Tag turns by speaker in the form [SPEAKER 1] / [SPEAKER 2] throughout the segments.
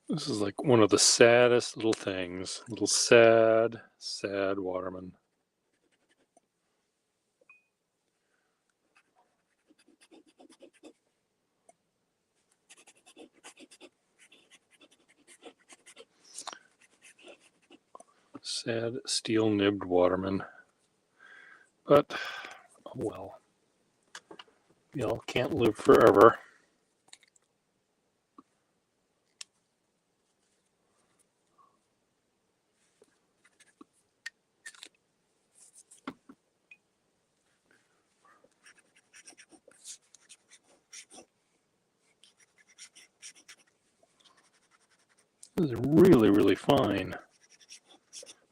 [SPEAKER 1] This is like one of the saddest little things. Little sad, sad waterman. Sad steel-nibbed waterman. But, oh well. You know, can't live forever. This is really, really fine.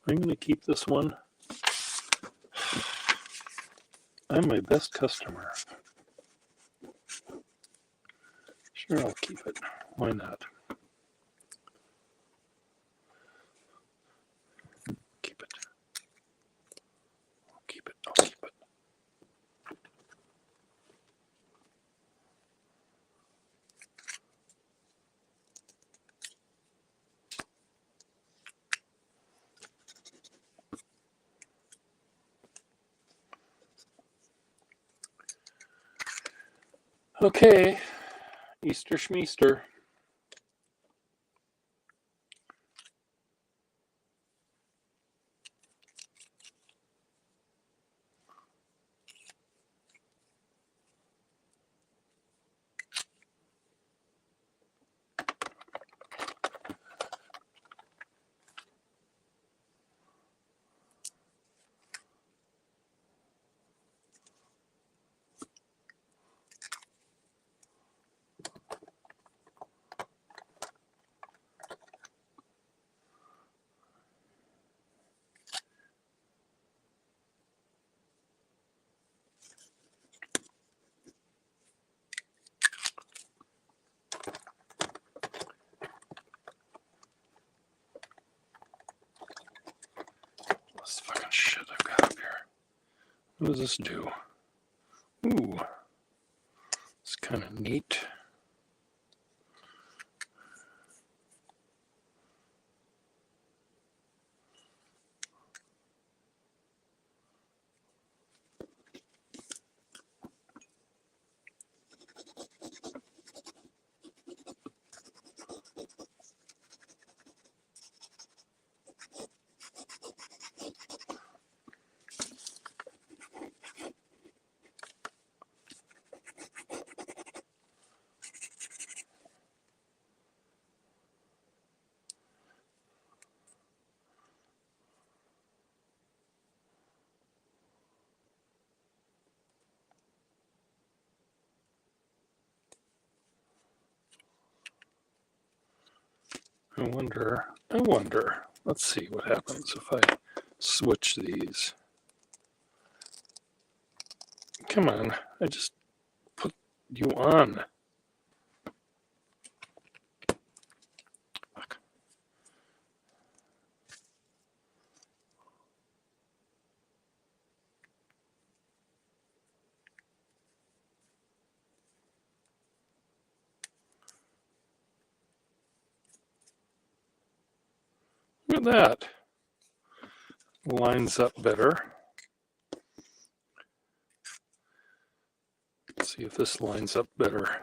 [SPEAKER 1] I'm going to keep this one. I'm my best customer. Sure, I'll keep it. Why not? Keep it. I'll keep it. I'll keep it. Okay, Easter schmeaster. This fucking shit I've got up here. What does this do? Ooh, it's kind of neat. I wonder, let's see what happens if I switch these. Come on, I just put you on. Fuck. Look at that. Lines up better. Let's see if this lines up better.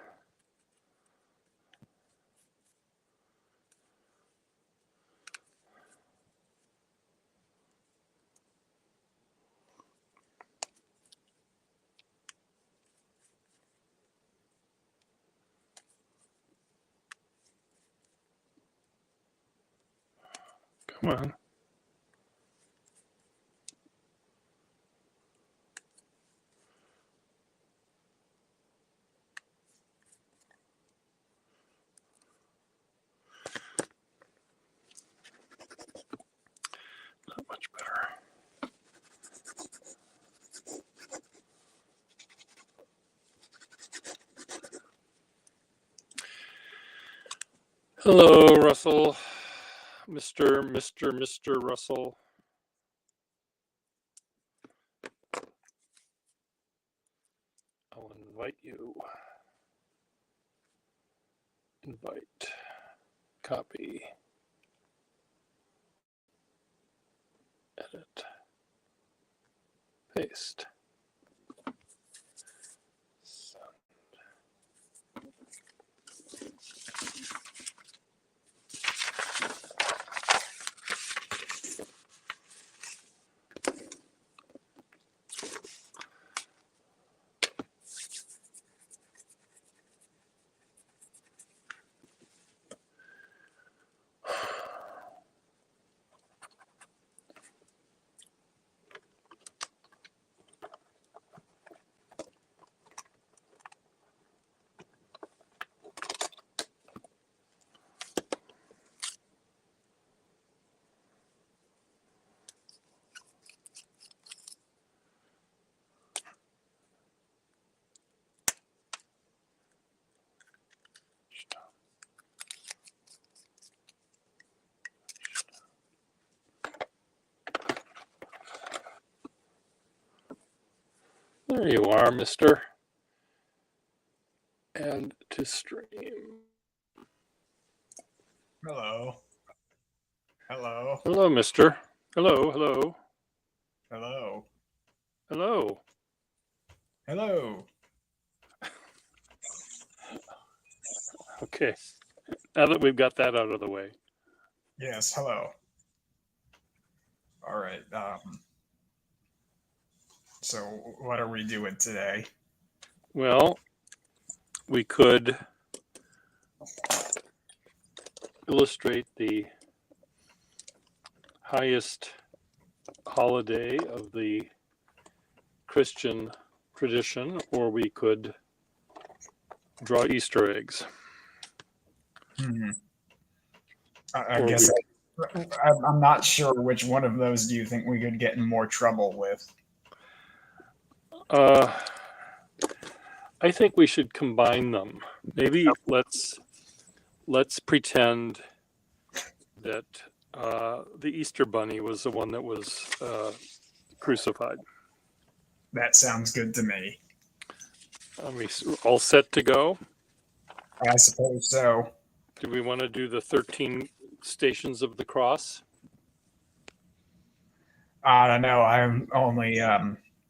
[SPEAKER 1] Come on. Not much better. Hello, Russell. Mr. Russell. I'll invite you. Invite. Copy. Edit. Paste. There you are, mister. And to stream.
[SPEAKER 2] Hello. Hello.
[SPEAKER 1] Hello, mister. Hello, hello.
[SPEAKER 2] Hello.
[SPEAKER 1] Hello.
[SPEAKER 2] Hello.
[SPEAKER 1] Okay. Now that we've got that out of the way.
[SPEAKER 2] Yes, hello. All right. So what are we doing today?
[SPEAKER 1] Well, we could illustrate the highest holiday of the Christian tradition, or we could draw Easter eggs.
[SPEAKER 2] I guess I'm not sure which one of those do you think we could get in more trouble with.
[SPEAKER 1] I think we should combine them. Maybe let's pretend that the Easter bunny was the one that was crucified.
[SPEAKER 2] That sounds good to me.
[SPEAKER 1] Are we all set to go?
[SPEAKER 2] I suppose so.
[SPEAKER 1] Do we want to do the 13 stations of the cross?
[SPEAKER 2] I don't know.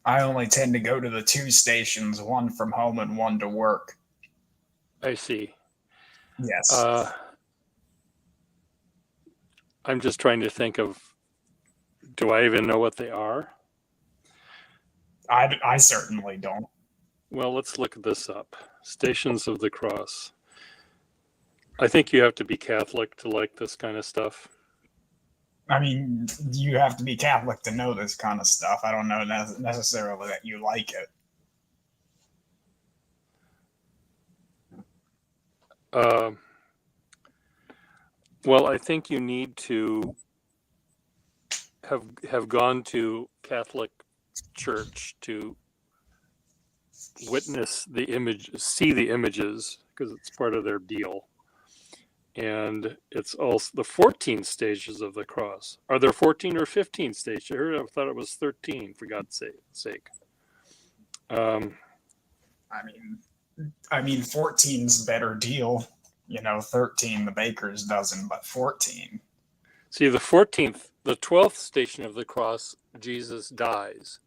[SPEAKER 2] I only tend to go to the two stations, one from home and one to work.
[SPEAKER 1] I see.
[SPEAKER 2] Yes.
[SPEAKER 1] I'm just trying to think of, do I even know what they are?
[SPEAKER 2] I certainly don't.
[SPEAKER 1] Well, let's look this up. Stations of the Cross. I think you have to be Catholic to like this kind of stuff.
[SPEAKER 2] I mean, you have to be Catholic to know this kind of stuff. I don't know necessarily that you like it.
[SPEAKER 1] Well, I think you need to have gone to Catholic church to witness the image, see the images, because it's part of their deal. And it's also the 14 stages of the cross. Are there 14 or 15 stages? I thought it was 13, for God's sake.
[SPEAKER 2] I mean, 14's better deal. 13, the baker's dozen, but 14.
[SPEAKER 1] See, the 14th, the 12th station of the cross, Jesus dies.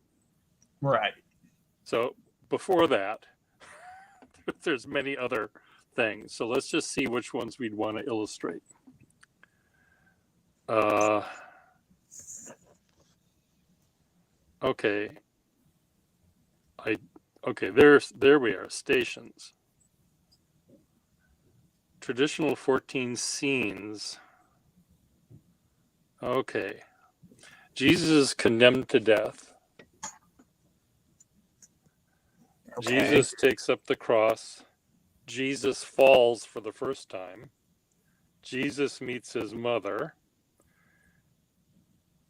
[SPEAKER 2] Right.
[SPEAKER 1] So before that, there's many other things. So let's just see which ones we'd want to illustrate. Okay. There we are, stations. Traditional 14 scenes. Okay. Jesus is condemned to death.
[SPEAKER 2] Okay.
[SPEAKER 1] Jesus takes up the cross. Jesus falls for the first time. Jesus meets his mother.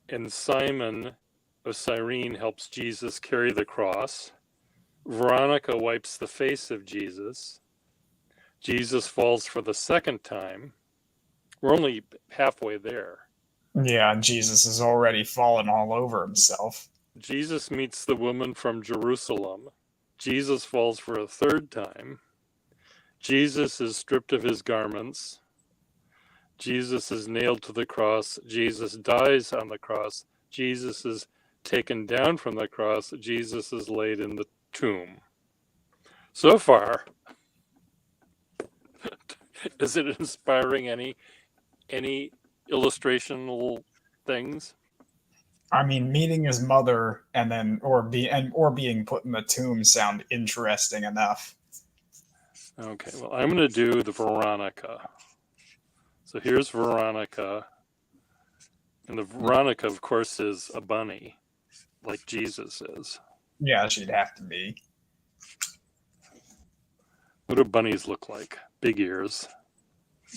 [SPEAKER 1] And Simon of Cyrene helps Jesus carry the cross. Veronica wipes the face of Jesus. Jesus falls for the second time. We're only halfway there.
[SPEAKER 2] Yeah, Jesus has already fallen all over himself.
[SPEAKER 1] Jesus meets the woman from Jerusalem. Jesus falls for a third time. Jesus is stripped of his garments. Jesus is nailed to the cross. Jesus dies on the cross. Jesus is taken down from the cross. Jesus is laid in the tomb. So far, is it inspiring any illustrational things?
[SPEAKER 2] I mean, meeting his mother and then being put in the tomb sound interesting enough.
[SPEAKER 1] Okay, well, I'm going to do the Veronica. So here's Veronica. And the Veronica, of course, is a bunny, like Jesus is.
[SPEAKER 2] Yeah, she'd have to be.
[SPEAKER 1] What do bunnies look like? Big ears.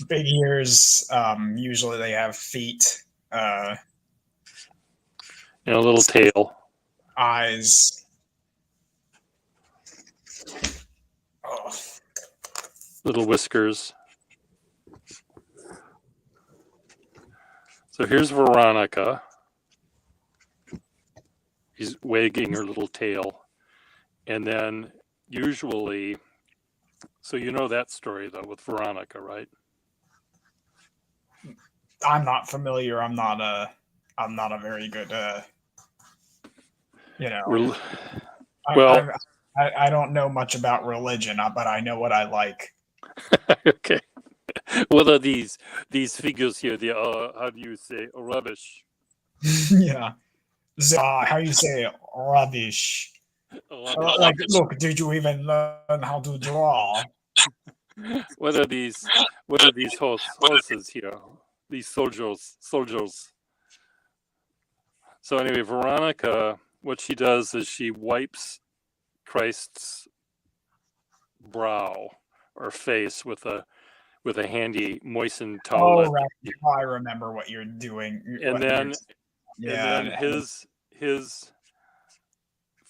[SPEAKER 2] Big ears. Usually they have feet,
[SPEAKER 1] And a little tail.
[SPEAKER 2] eyes. Oh.
[SPEAKER 1] Little whiskers. So here's Veronica. She's wagging her little tail. And then usually, so you know that story though with Veronica, right?
[SPEAKER 2] I'm not familiar. I'm not a very good. You know.
[SPEAKER 1] Well,
[SPEAKER 2] I don't know much about religion, but I know what I like.
[SPEAKER 1] okay. What are these figures here? They are, how do you say, rubbish?
[SPEAKER 2] Yeah. So, how you say rubbish? Like, look, did you even learn how to draw?
[SPEAKER 1] What are these? What are these horses here? These soldiers. So anyway, Veronica, what she does is she wipes Christ's brow or face with a handy moistened towel.
[SPEAKER 2] Oh, right. I remember what you're doing.
[SPEAKER 1] And then
[SPEAKER 2] yeah,
[SPEAKER 1] his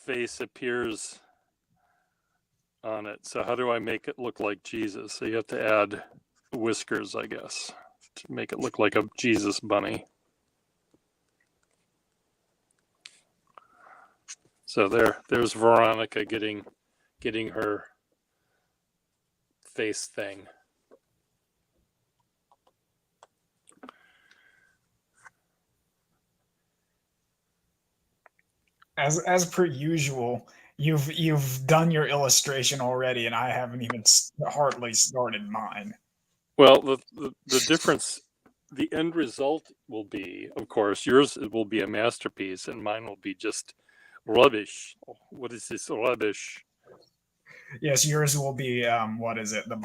[SPEAKER 1] face appears on it. So how do I make it look like Jesus? So you have to add whiskers, I guess, to make it look like a Jesus bunny. So there's Veronica getting her face thing.
[SPEAKER 2] as per usual, you've done your illustration already, and I haven't even hardly started mine.
[SPEAKER 1] Well, the difference, the end result will be, of course, yours will be a masterpiece, and mine will be just rubbish. What is this rubbish?
[SPEAKER 2] Yes, yours will be what is it? The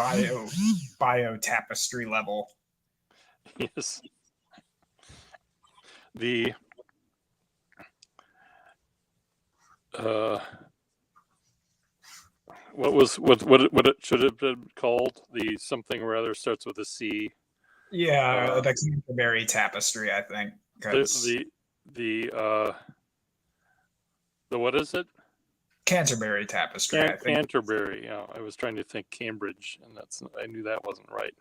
[SPEAKER 2] bio tapestry level.
[SPEAKER 1] Yes. The what it should have been called? The something or other starts with a C.
[SPEAKER 2] Yeah, the Canterbury Tapestry, I think.
[SPEAKER 1] The what is it?
[SPEAKER 2] Canterbury Tapestry, I think.
[SPEAKER 1] Canterbury. Yeah, I was trying to think Cambridge, and I knew that wasn't right.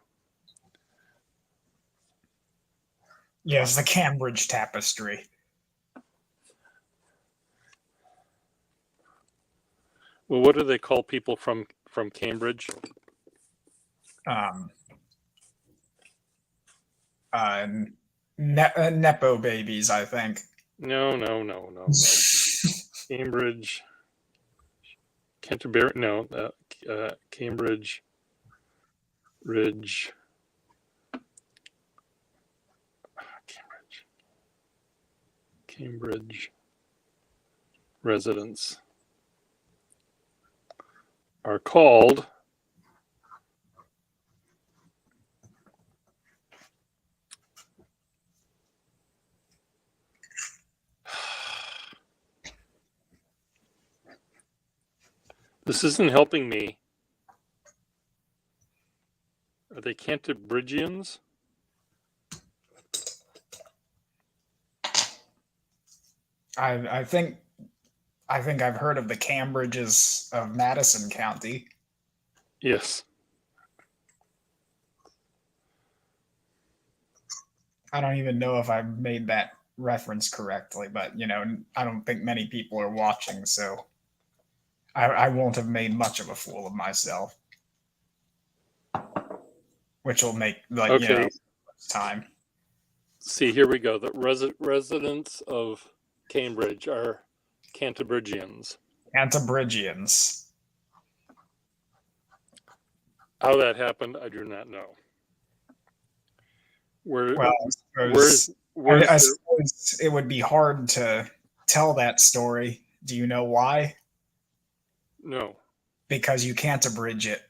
[SPEAKER 2] Yes, the Cambridge Tapestry.
[SPEAKER 1] Well, what do they call people from Cambridge?
[SPEAKER 2] Nepo babies, I think.
[SPEAKER 1] No. Cambridge, Canterbury. No, Cambridge, Ridge, Cambridge residents are called This isn't helping me. Are they Cantabrigians?
[SPEAKER 2] I think I've heard of the Cambridges of Madison County.
[SPEAKER 1] Yes.
[SPEAKER 2] I don't even know if I made that reference correctly, but I don't think many people are watching, so I won't have made much of a fool of myself, which will make
[SPEAKER 1] Okay.
[SPEAKER 2] time.
[SPEAKER 1] See, here we go. The residents of Cambridge are Cantabrigians.
[SPEAKER 2] Cantabrigians.
[SPEAKER 1] How that happened, I do not know.
[SPEAKER 2] I suppose it would be hard to tell that story. Do you know why?
[SPEAKER 1] No.
[SPEAKER 2] Because you can't abridge it.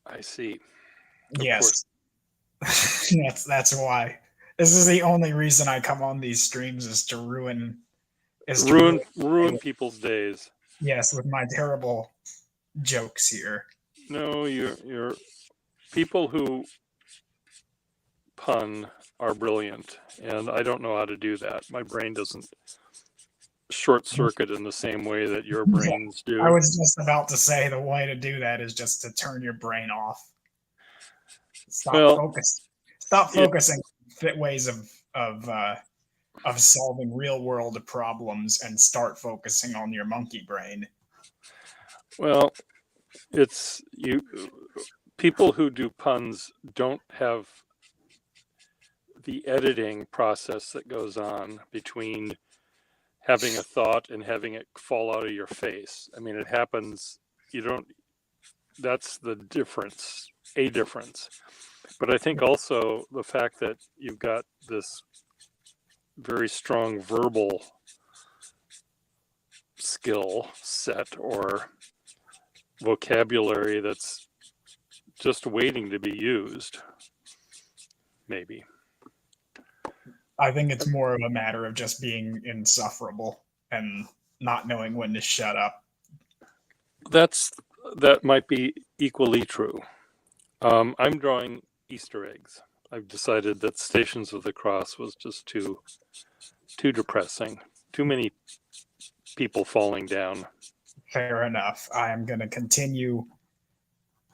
[SPEAKER 1] I see.
[SPEAKER 2] Yes. that's why. This is the only reason I come on these streams is to ruin
[SPEAKER 1] people's days.
[SPEAKER 2] Yes, with my terrible jokes here.
[SPEAKER 1] No, you're people who pun are brilliant, and I don't know how to do that. My brain doesn't short circuit in the same way that your brains do.
[SPEAKER 2] I was just about to say the way to do that is just to turn your brain off. Stop focusing on ways of solving real world problems and start focusing on your monkey brain.
[SPEAKER 1] Well, it's people who do puns don't have the editing process that goes on between having a thought and having it fall out of your face. I mean, it happens. That's the difference, a difference. But I think also the fact that you've got this very strong verbal skill set or vocabulary that's just waiting to be used, maybe.
[SPEAKER 2] I think it's more of a matter of just being insufferable and not knowing when to shut up.
[SPEAKER 1] That might be equally true. I'm drawing Easter eggs. I've decided that Stations of the Cross was just too depressing. Too many people falling down.
[SPEAKER 2] Fair enough. I am going to continue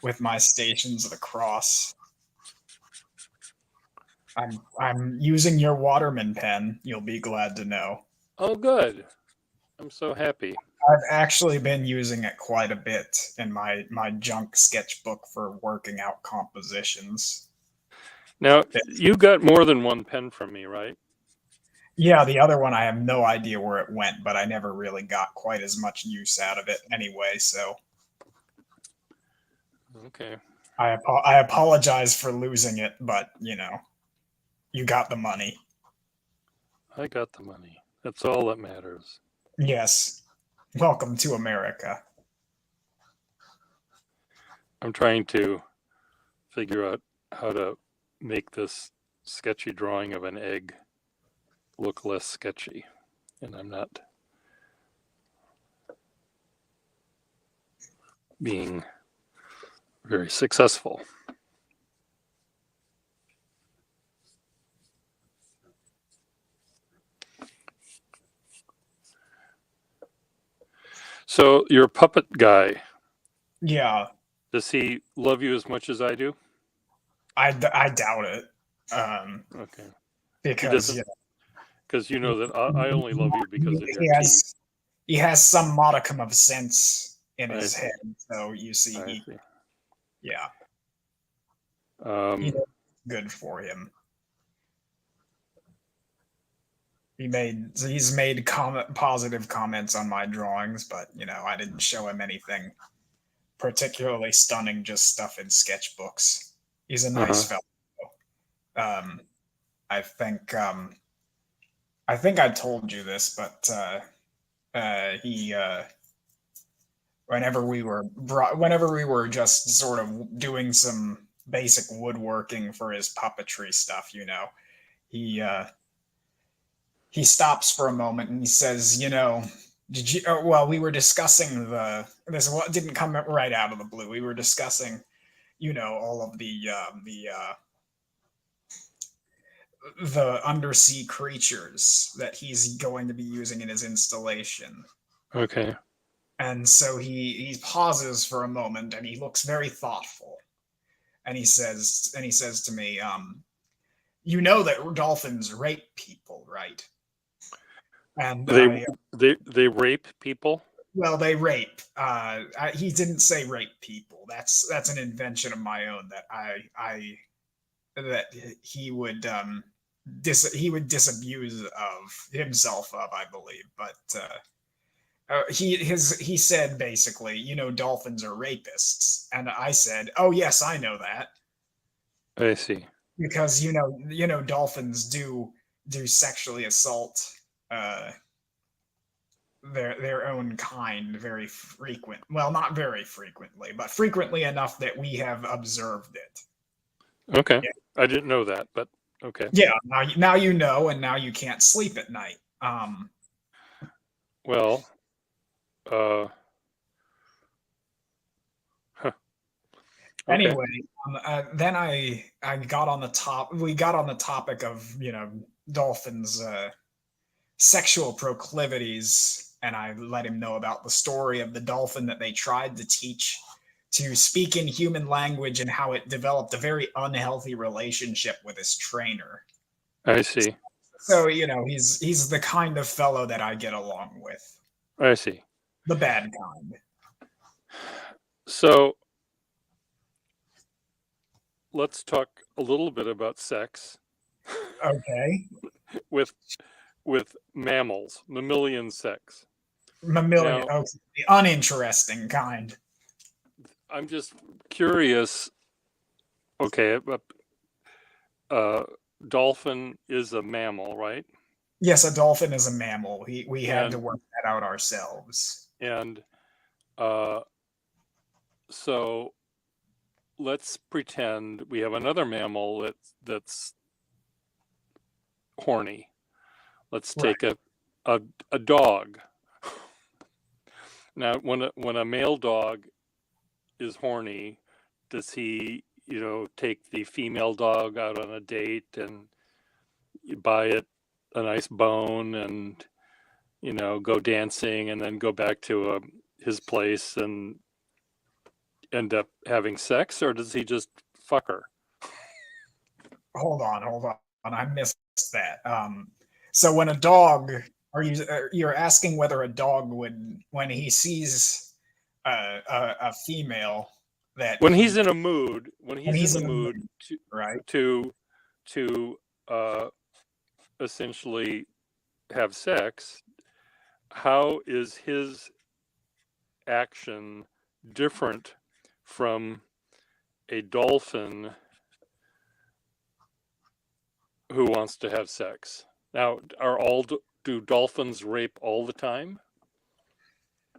[SPEAKER 2] with my Stations of the Cross. I'm using your Waterman pen, you'll be glad to know.
[SPEAKER 1] Oh, good. I'm so happy.
[SPEAKER 2] I've actually been using it quite a bit in my junk sketchbook for working out compositions.
[SPEAKER 1] Now, you got more than one pen from me, right?
[SPEAKER 2] Yeah, the other one I have no idea where it went, but I never really got quite as much use out of it anyway, so.
[SPEAKER 1] Okay.
[SPEAKER 2] I apologize for losing it, but, you got the money.
[SPEAKER 1] I got the money. That's all that matters.
[SPEAKER 2] Yes. Welcome to America.
[SPEAKER 1] I'm trying to figure out how to make this sketchy drawing of an egg look less sketchy, and I'm not being very successful. So your puppet guy.
[SPEAKER 2] Yeah.
[SPEAKER 1] Does he love you as much as I do?
[SPEAKER 2] I doubt it.
[SPEAKER 1] Okay.
[SPEAKER 2] Because
[SPEAKER 1] you know that I only love you because of your teeth.
[SPEAKER 2] He has some modicum of sense in his head, so you see, yeah. Good for him. He's made positive comments on my drawings, but I didn't show him anything particularly stunning, just stuff in sketchbooks. He's a nice fellow. I think I told you this, but he whenever we were just sort of doing some basic woodworking for his puppetry stuff, he stops for a moment and he says, Did you? Oh, well, we were discussing this. What didn't come right out of the blue. We were discussing, all of the undersea creatures that he's going to be using in his installation.
[SPEAKER 1] Okay.
[SPEAKER 2] And so he pauses for a moment and he looks very thoughtful. And he says to me, you know that dolphins rape people, right? And
[SPEAKER 1] They they rape people.
[SPEAKER 2] well, they rape. He didn't say rape people. That's an invention of my own that I that he would he would disabuse of himself of, I believe. But he said basically, dolphins are rapists, and I said, oh yes, I know that
[SPEAKER 1] I see.
[SPEAKER 2] because dolphins do sexually assault uh, their own kind very frequent. Well, not very frequently, but frequently enough that we have observed it.
[SPEAKER 1] Okay.
[SPEAKER 2] Yeah,
[SPEAKER 1] I didn't know that, but okay.
[SPEAKER 2] yeah. Now you know, and now you can't sleep at night.
[SPEAKER 1] Well, uh, huh. Okay.
[SPEAKER 2] Anyway, then I got on the top. We got on the topic of dolphins' sexual proclivities, and I let him know about the story of the dolphin that they tried to teach to speak in human language and how it developed a very unhealthy relationship with his trainer.
[SPEAKER 1] I see.
[SPEAKER 2] So he's the kind of fellow that I get along with,
[SPEAKER 1] I see.
[SPEAKER 2] the bad kind.
[SPEAKER 1] So let's talk a little bit about sex
[SPEAKER 2] Okay,
[SPEAKER 1] with mammals, mammalian sex.
[SPEAKER 2] mammalian.
[SPEAKER 1] Now,
[SPEAKER 2] Okay, the uninteresting kind.
[SPEAKER 1] I'm just curious. Okay, dolphin is a mammal, right?
[SPEAKER 2] Yes, a dolphin is a mammal. We had to
[SPEAKER 1] And
[SPEAKER 2] work that out ourselves.
[SPEAKER 1] and uh, so let's pretend we have another mammal that's horny. Let's
[SPEAKER 2] Right.
[SPEAKER 1] take a dog. Now, when a male dog is horny, does he take the female dog out on a date and you buy it a nice bone and go dancing and then go back to his place and end up having sex, or does he just fuck her?
[SPEAKER 2] Hold on. I missed that. So when a dog, you're asking whether a dog would, when he sees a female that
[SPEAKER 1] When he's
[SPEAKER 2] he
[SPEAKER 1] in a mood, when
[SPEAKER 2] when
[SPEAKER 1] he's in
[SPEAKER 2] he's
[SPEAKER 1] the
[SPEAKER 2] in a
[SPEAKER 1] mood
[SPEAKER 2] mood, right?
[SPEAKER 1] to to essentially have sex, how is his action different from a dolphin who wants to have sex? Now, do dolphins rape all the time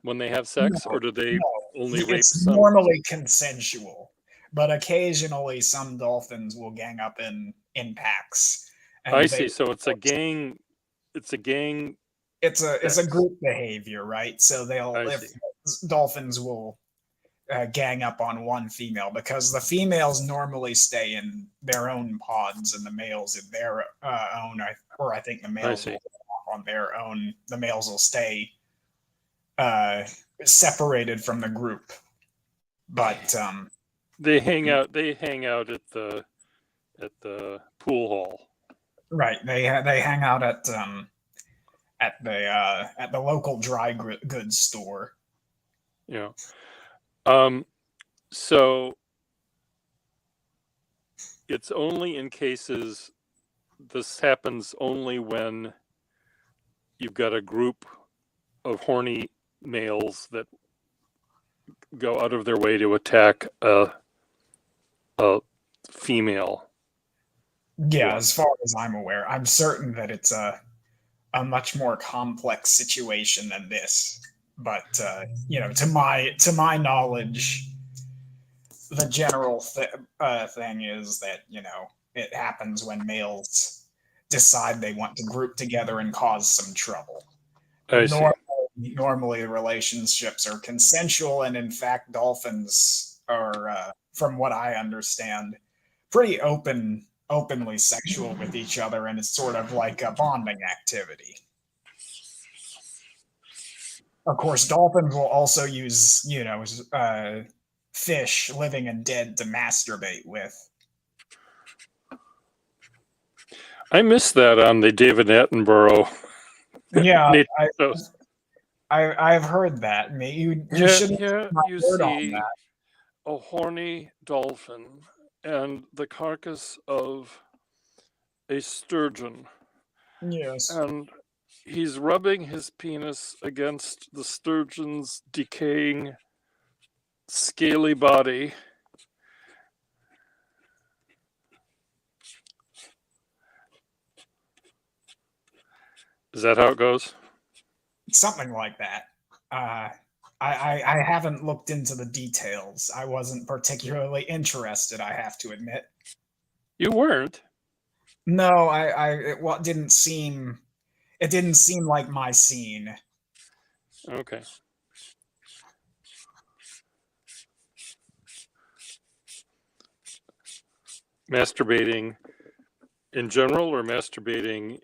[SPEAKER 1] when they have
[SPEAKER 2] No,
[SPEAKER 1] sex, or do they
[SPEAKER 2] no,
[SPEAKER 1] only rape
[SPEAKER 2] it's
[SPEAKER 1] some?
[SPEAKER 2] normally consensual, but occasionally some dolphins will gang up in packs,
[SPEAKER 1] I
[SPEAKER 2] and
[SPEAKER 1] see. So it's a gang. It's a gang
[SPEAKER 2] it's a
[SPEAKER 1] sex.
[SPEAKER 2] group behavior, right? So they'll
[SPEAKER 1] I
[SPEAKER 2] if
[SPEAKER 1] see.
[SPEAKER 2] dolphins will gang up on one female because the females normally stay in their own pods and the males in their own, or I think the
[SPEAKER 1] I
[SPEAKER 2] males will
[SPEAKER 1] see.
[SPEAKER 2] go off on their own. The males will stay uh, separated from the group, but
[SPEAKER 1] They hang out. They hang out at the pool hall.
[SPEAKER 2] right, they hang out at the local dry goods store.
[SPEAKER 1] You know. So it's only in cases. This happens only when you've got a group of horny males that go out of their way to attack a female
[SPEAKER 2] Yeah,
[SPEAKER 1] one.
[SPEAKER 2] as far as I'm aware, I'm certain that it's a much more complex situation than this. But to my knowledge, the general thing is that it happens when males decide they want to group together and cause some trouble.
[SPEAKER 1] I
[SPEAKER 2] Normally,
[SPEAKER 1] see.
[SPEAKER 2] normally relationships are consensual, and in fact, dolphins are, from what I understand, pretty openly sexual with each other, and it's sort of like a bonding activity. Of course, dolphins will also use, fish, living and dead, to masturbate with.
[SPEAKER 1] I missed that on the David Attenborough.
[SPEAKER 2] Yeah,
[SPEAKER 1] nature shows.
[SPEAKER 2] I've heard that. You
[SPEAKER 1] Yeah,
[SPEAKER 2] shouldn't
[SPEAKER 1] yeah,
[SPEAKER 2] have
[SPEAKER 1] you
[SPEAKER 2] word on
[SPEAKER 1] see
[SPEAKER 2] that.
[SPEAKER 1] a horny dolphin and the carcass of a sturgeon,
[SPEAKER 2] Yes.
[SPEAKER 1] and he's rubbing his penis against the sturgeon's decaying, scaly body. Is that how it goes?
[SPEAKER 2] Something like that. I haven't looked into the details. I wasn't particularly interested, I have to admit.
[SPEAKER 1] You weren't.
[SPEAKER 2] No, it didn't seem like my scene.
[SPEAKER 1] Okay. Masturbating in general, or masturbating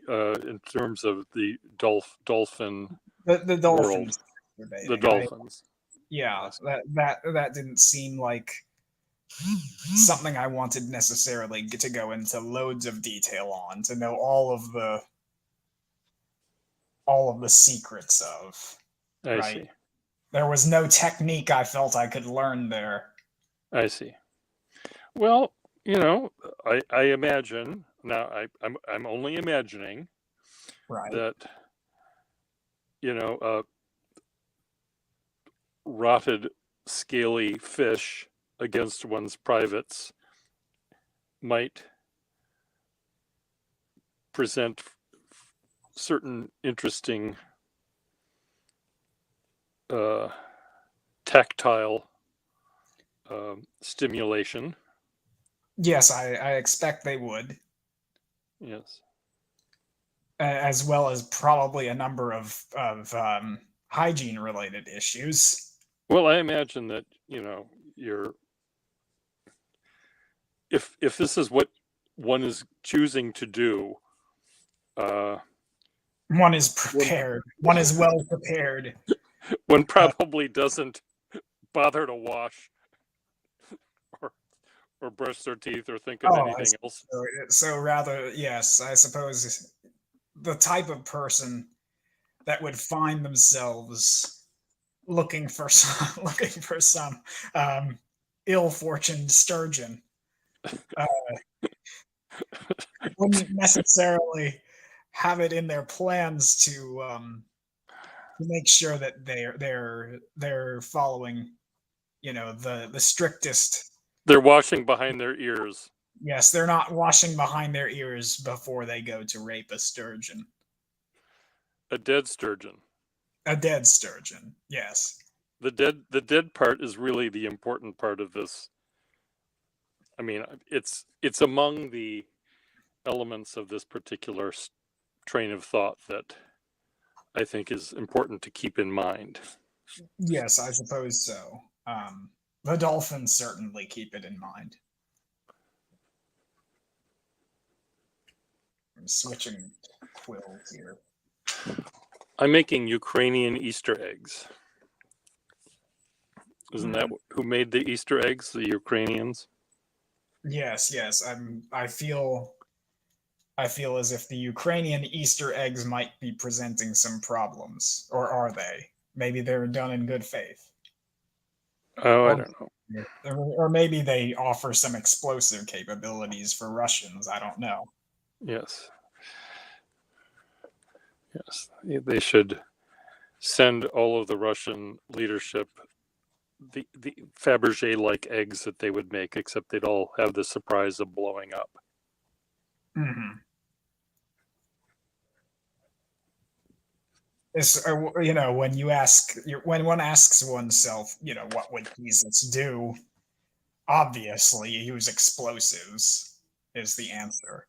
[SPEAKER 1] in terms of the dolphin
[SPEAKER 2] The
[SPEAKER 1] world?
[SPEAKER 2] dolphins.
[SPEAKER 1] The dolphins.
[SPEAKER 2] Yeah, that didn't seem like something I wanted necessarily to go into loads of detail on, to know all of the secrets of.
[SPEAKER 1] I
[SPEAKER 2] Right.
[SPEAKER 1] see.
[SPEAKER 2] There was no technique I felt I could learn there.
[SPEAKER 1] I see. Well, I imagine now. I'm only imagining
[SPEAKER 2] Right.
[SPEAKER 1] that rotted, scaly fish against one's privates might present certain interesting tactile stimulation.
[SPEAKER 2] Yes, I expect they would,
[SPEAKER 1] Yes.
[SPEAKER 2] as well as probably a number of hygiene related issues.
[SPEAKER 1] Well, I imagine that you're if this is what one is choosing to do,
[SPEAKER 2] One is prepared. One is well prepared.
[SPEAKER 1] one probably doesn't bother to wash or brush their teeth or think of anything else.
[SPEAKER 2] So rather, yes, I suppose the type of person that would find themselves looking for some ill-fortuned sturgeon wouldn't necessarily have it in their plans to make sure that they're following, the strictest.
[SPEAKER 1] They're washing behind their ears.
[SPEAKER 2] Yes, they're not washing behind their ears before they go to rape a sturgeon.
[SPEAKER 1] A dead sturgeon.
[SPEAKER 2] A dead sturgeon. Yes.
[SPEAKER 1] The dead part is really the important part of this. I mean, it's among the elements of this particular train of thought that I think is important to keep in mind.
[SPEAKER 2] Yes, I suppose so. The dolphins certainly keep it in mind. I'm switching quills here.
[SPEAKER 1] I'm making Ukrainian Easter eggs. Isn't that who made the Easter eggs? The Ukrainians?
[SPEAKER 2] Yes. I feel as if the Ukrainian Easter eggs might be presenting some problems, or are they? Maybe they're done in good faith.
[SPEAKER 1] Oh, I don't know.
[SPEAKER 2] Or maybe they offer some explosive capabilities for Russians. I don't know.
[SPEAKER 1] Yes. They should send all of the Russian leadership the Fabergé-like eggs that they would make, except they'd all have the surprise of blowing up.
[SPEAKER 2] Mm-hmm. It's, when one asks oneself, what would Jesus do? Obviously, use explosives is the answer.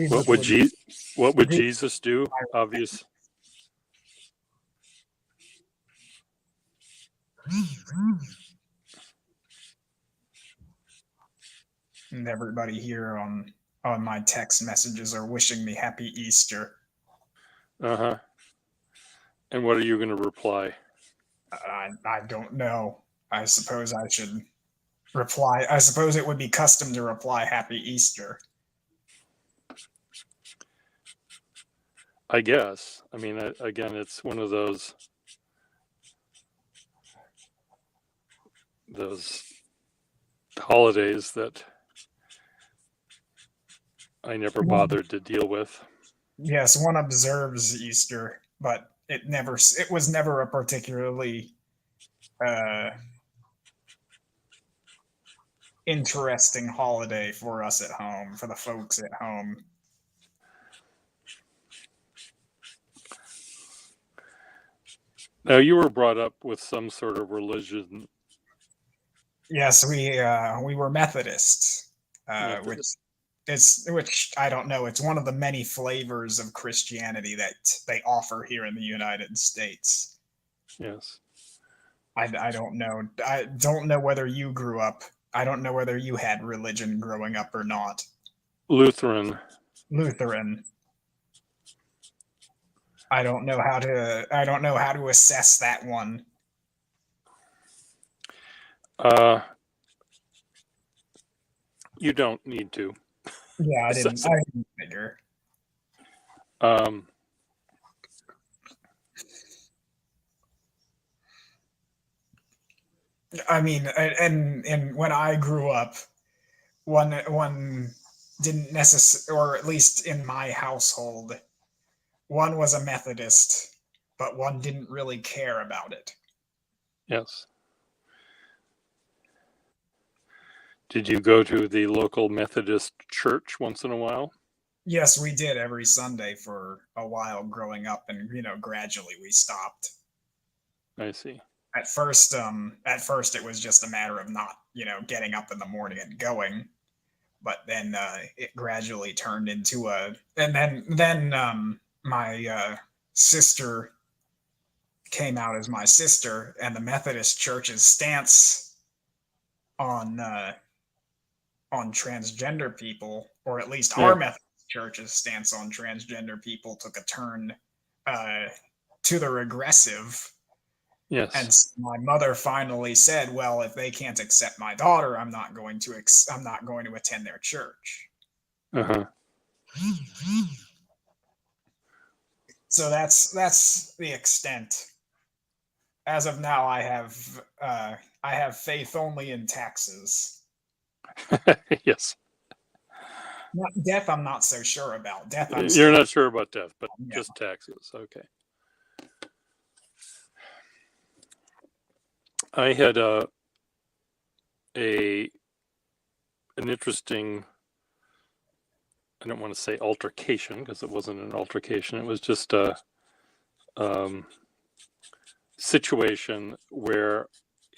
[SPEAKER 1] What would What would Jesus do? Obvious.
[SPEAKER 2] And everybody here on my text messages are wishing me happy Easter.
[SPEAKER 1] Uh-huh. And what are you going to reply?
[SPEAKER 2] I don't know. I suppose I should reply. I suppose it would be custom to reply happy Easter.
[SPEAKER 1] I guess. I mean, again, it's one of those holidays that I never bothered to deal with.
[SPEAKER 2] Yes, one observes Easter, but it was never a particularly uh, interesting holiday for us at home, for the folks at home.
[SPEAKER 1] Now, you were brought up with some sort of religion.
[SPEAKER 2] Yes, we were Methodists,
[SPEAKER 1] Methodist.
[SPEAKER 2] which I don't know. It's one of the many flavors of Christianity that they offer here in the United States.
[SPEAKER 1] Yes.
[SPEAKER 2] I don't know. I don't know whether you grew up. I don't know whether you had religion growing up or not.
[SPEAKER 1] Lutheran.
[SPEAKER 2] Lutheran. I don't know how to assess that one.
[SPEAKER 1] You don't need to.
[SPEAKER 2] Yeah, I didn't figure. I mean, and when I grew up, one didn't necessarily, or at least in my household, one was a Methodist, but one didn't really care about it.
[SPEAKER 1] Yes. Did you go to the local Methodist church once in a while?
[SPEAKER 2] Yes, we did every Sunday for a while growing up, and gradually we stopped.
[SPEAKER 1] I see.
[SPEAKER 2] At first it was just a matter of not, getting up in the morning and going, but then it gradually turned into and then my sister came out as my sister, and the Methodist Church's stance on transgender people, or at least our Methodist Church's stance on transgender people, took a turn to the regressive.
[SPEAKER 1] Yes.
[SPEAKER 2] And my mother finally said, "Well, if they can't accept my daughter, I'm not going to attend their church."
[SPEAKER 1] Uh-huh.
[SPEAKER 2] So that's the extent. As of now, I have faith only in taxes.
[SPEAKER 1] Yes.
[SPEAKER 2] Not death, I'm not so sure about. Death,
[SPEAKER 1] You're not sure about death, but just taxes. Okay. I had an interesting, I don't want to say altercation, because it wasn't an altercation. It was just a situation where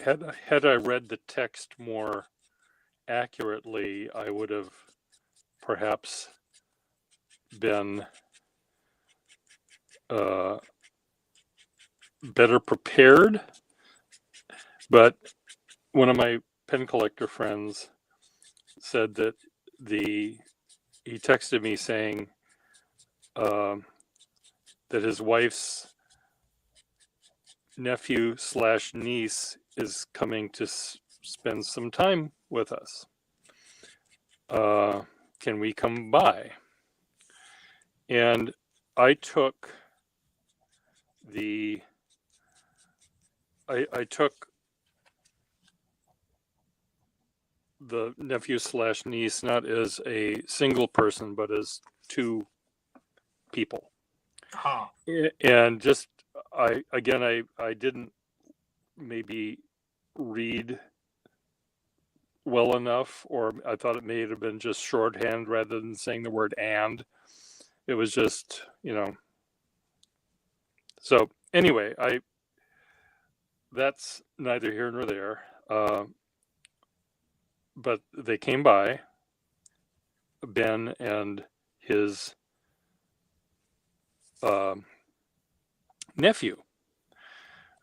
[SPEAKER 1] had I read the text more accurately, I would have perhaps been better prepared. But one of my pen collector friends said that he texted me saying that his wife's nephew/niece is coming to spend some time with us. Can we come by? And I took I took the nephew/niece not as a single person, but as two people.
[SPEAKER 2] Huh.
[SPEAKER 1] And just I didn't maybe read well enough, or I thought it may have been just shorthand rather than saying the word "and." It was just, So anyway, that's neither here nor there. But they came by, Ben and his nephew,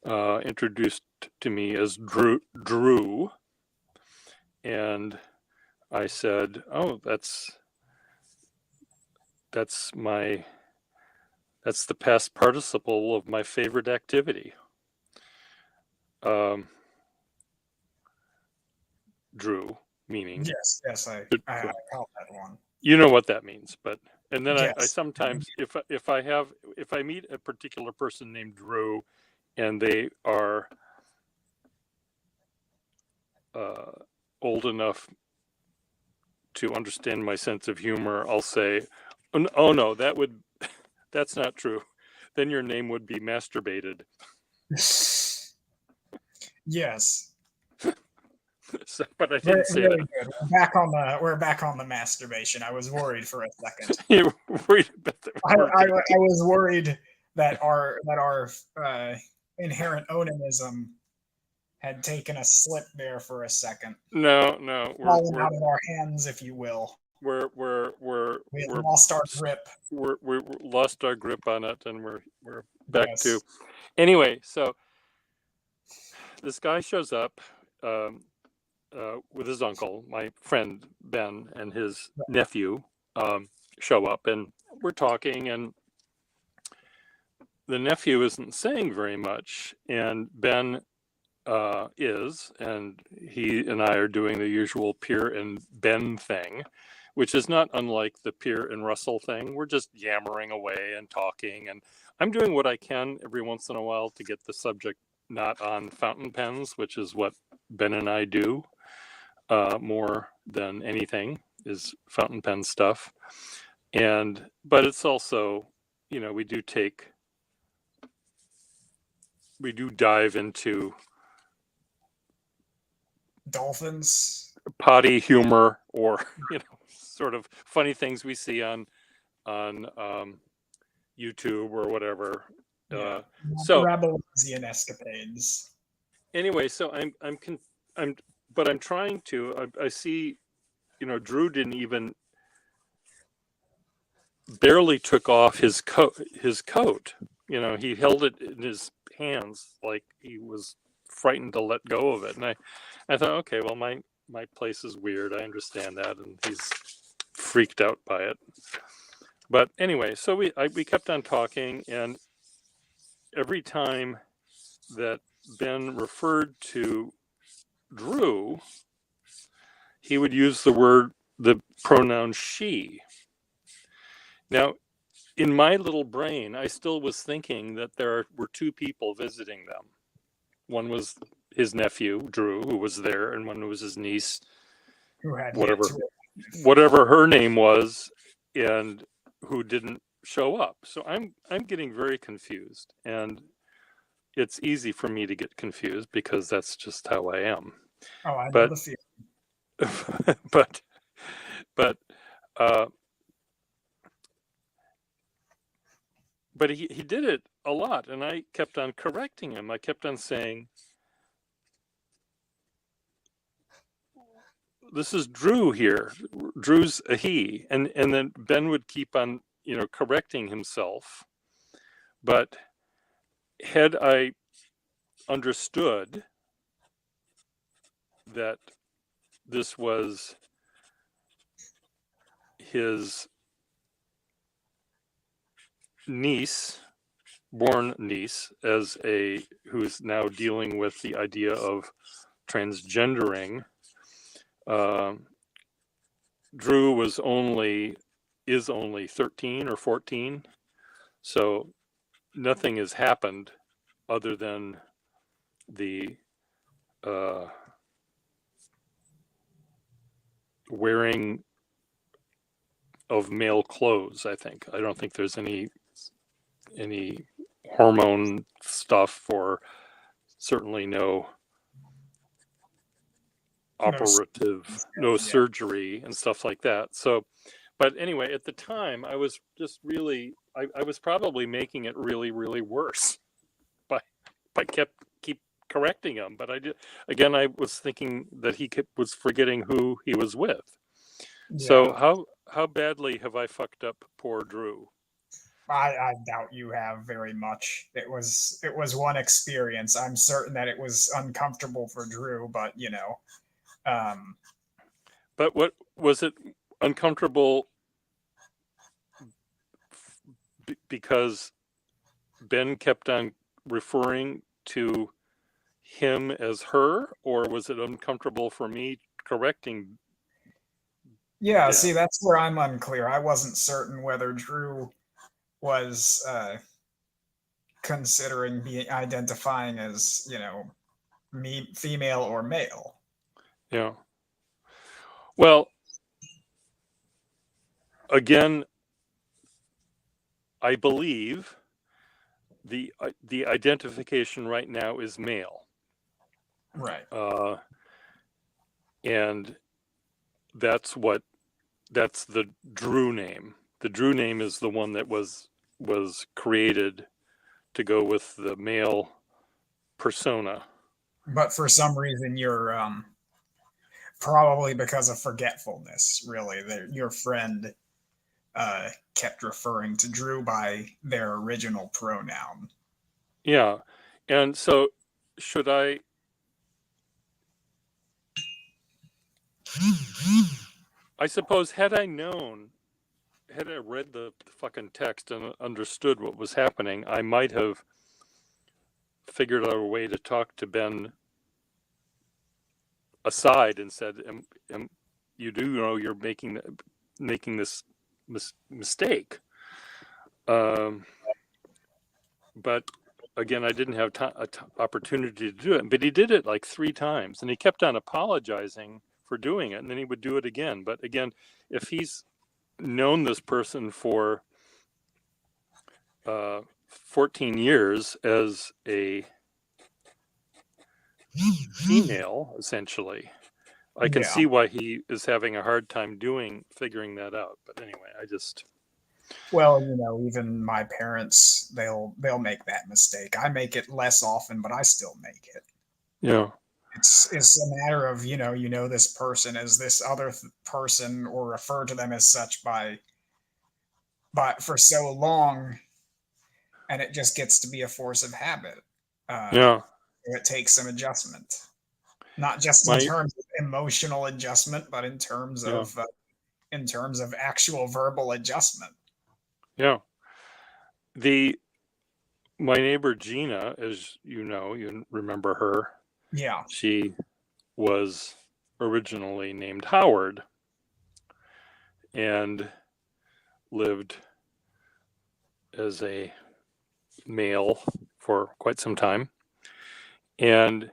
[SPEAKER 1] introduced to me as Drew, and I said, "Oh, that's the past participle of my favorite activity." Drew, meaning
[SPEAKER 2] Yes, I caught that one.
[SPEAKER 1] you know what that means, but and then I
[SPEAKER 2] Yes.
[SPEAKER 1] sometimes if I meet a particular person named Drew, and they are old enough to understand my sense of humor, I'll say, "Oh no, that's not true. Then your name would be masturbated."
[SPEAKER 2] Yes.
[SPEAKER 1] So, but I
[SPEAKER 2] Very,
[SPEAKER 1] didn't say
[SPEAKER 2] very
[SPEAKER 1] that.
[SPEAKER 2] good. We're back on the masturbation. I was worried for a second.
[SPEAKER 1] You worried about that
[SPEAKER 2] I
[SPEAKER 1] we're gonna-
[SPEAKER 2] was worried that our inherent onanism had taken a slip there for a second.
[SPEAKER 1] No,
[SPEAKER 2] Fallen out of our hands, if you will. We
[SPEAKER 1] we're
[SPEAKER 2] lost our grip.
[SPEAKER 1] we lost our grip on it, and we're back
[SPEAKER 2] Yes.
[SPEAKER 1] to anyway. So this guy shows up with his uncle, my friend Ben, and his nephew show up, and we're talking, and the nephew isn't saying very much, and Ben is, and he and I are doing the usual Peer and Ben thing, which is not unlike the Peer and Russell thing. We're just yammering away and talking, and I'm doing what I can every once in a while to get the subject not on fountain pens, which is what Ben and I do more than anything is fountain pen stuff. But it's also, we do dive into
[SPEAKER 2] Dolphins,
[SPEAKER 1] potty humor, or sort of funny things we see on YouTube or whatever.
[SPEAKER 2] yeah.
[SPEAKER 1] So
[SPEAKER 2] Rabelasian escapades.
[SPEAKER 1] anyway, so I'm trying to. I see, Drew didn't even barely took off his coat. He held it in his hands like he was frightened to let go of it, and I thought, okay, well, my place is weird. I understand that, and he's freaked out by it. But anyway, so we kept on talking, and every time that Ben referred to Drew, he would use the pronoun she. Now, in my little brain, I still was thinking that there were two people visiting them. One was his nephew, Drew, who was there, and one was his niece,
[SPEAKER 2] who had
[SPEAKER 1] whatever her name was, and who didn't show up. So I'm getting very confused, and it's easy for me to get confused because that's just how I am.
[SPEAKER 2] Oh, I know the feeling.
[SPEAKER 1] But he did it a lot, and I kept on correcting him. I kept on saying, "This is Drew here. Drew's a he," and then Ben would keep on, correcting himself. But had I understood that this was his born niece, who's now dealing with the idea of transgendering, Drew is only 13 or 14, so nothing has happened other than the wearing of male clothes. I don't think there's any hormone stuff, or certainly no operative, no surgery and stuff like that. So, but anyway, at the time, I was just really, I was probably making it really, really worse by keep correcting him. But I was thinking that he was forgetting who he was with. Yeah. So how badly have I fucked up poor Drew?
[SPEAKER 2] I doubt you have very much. It was one experience. I'm certain that it was uncomfortable for Drew, but um,
[SPEAKER 1] But what was it uncomfortable because Ben kept on referring to him as her, or was it uncomfortable for me correcting
[SPEAKER 2] yeah.
[SPEAKER 1] Ben?
[SPEAKER 2] See, that's where I'm unclear. I wasn't certain whether Drew was considering being identifying as me female or male.
[SPEAKER 1] Yeah. Well, again, I believe the identification right now is male,
[SPEAKER 2] Right.
[SPEAKER 1] and that's the Drew name. The Drew name is the one that was created to go with the male persona.
[SPEAKER 2] But for some reason, you're probably because of forgetfulness. Really, your friend kept referring to Drew by their original pronoun.
[SPEAKER 1] Yeah, and so should I? I suppose had I known, had I read the fucking text and understood what was happening, I might have figured out a way to talk to Ben aside and said, "You do know you're making this mistake." But again, I didn't have opportunity to do it. But he did it like 3 times, and he kept on apologizing for doing it, and then he would do it again. But again, if he's known this person for 14 years as a female, essentially, I can
[SPEAKER 2] Yeah.
[SPEAKER 1] see why he is having a hard time figuring that out. But anyway,
[SPEAKER 2] Well, even my parents, they'll make that mistake. I make it less often, but I still make it.
[SPEAKER 1] yeah,
[SPEAKER 2] It's a matter of this person as this other person, or refer to them as such by for so long, and it just gets to be a force of habit.
[SPEAKER 1] yeah.
[SPEAKER 2] It takes some adjustment, not just in
[SPEAKER 1] My
[SPEAKER 2] terms of emotional adjustment, but
[SPEAKER 1] yeah,
[SPEAKER 2] in terms of actual verbal adjustment.
[SPEAKER 1] yeah. The My neighbor Gina, as you know, you remember her.
[SPEAKER 2] Yeah.
[SPEAKER 1] She was originally named Howard and lived as a male for quite some time. And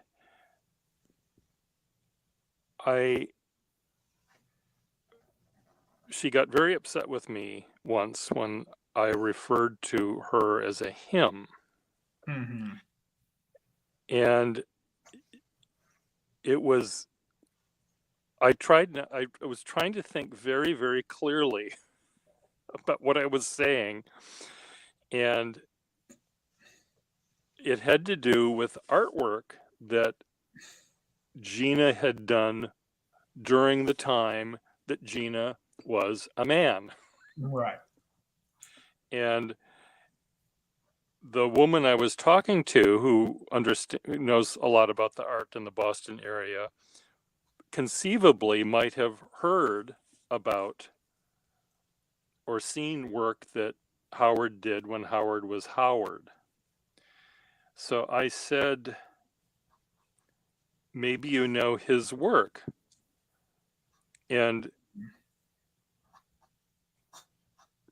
[SPEAKER 1] she got very upset with me once when I referred to her as a him.
[SPEAKER 2] Mm-hmm.
[SPEAKER 1] And it was, I was trying to think very, very clearly about what I was saying. And it had to do with artwork that Gina had done during the time that Gina was a man.
[SPEAKER 2] Right.
[SPEAKER 1] And the woman I was talking to, who knows a lot about the art in the Boston area, conceivably might have heard about or seen work that Howard did when Howard was Howard. So I said, maybe you know his work. And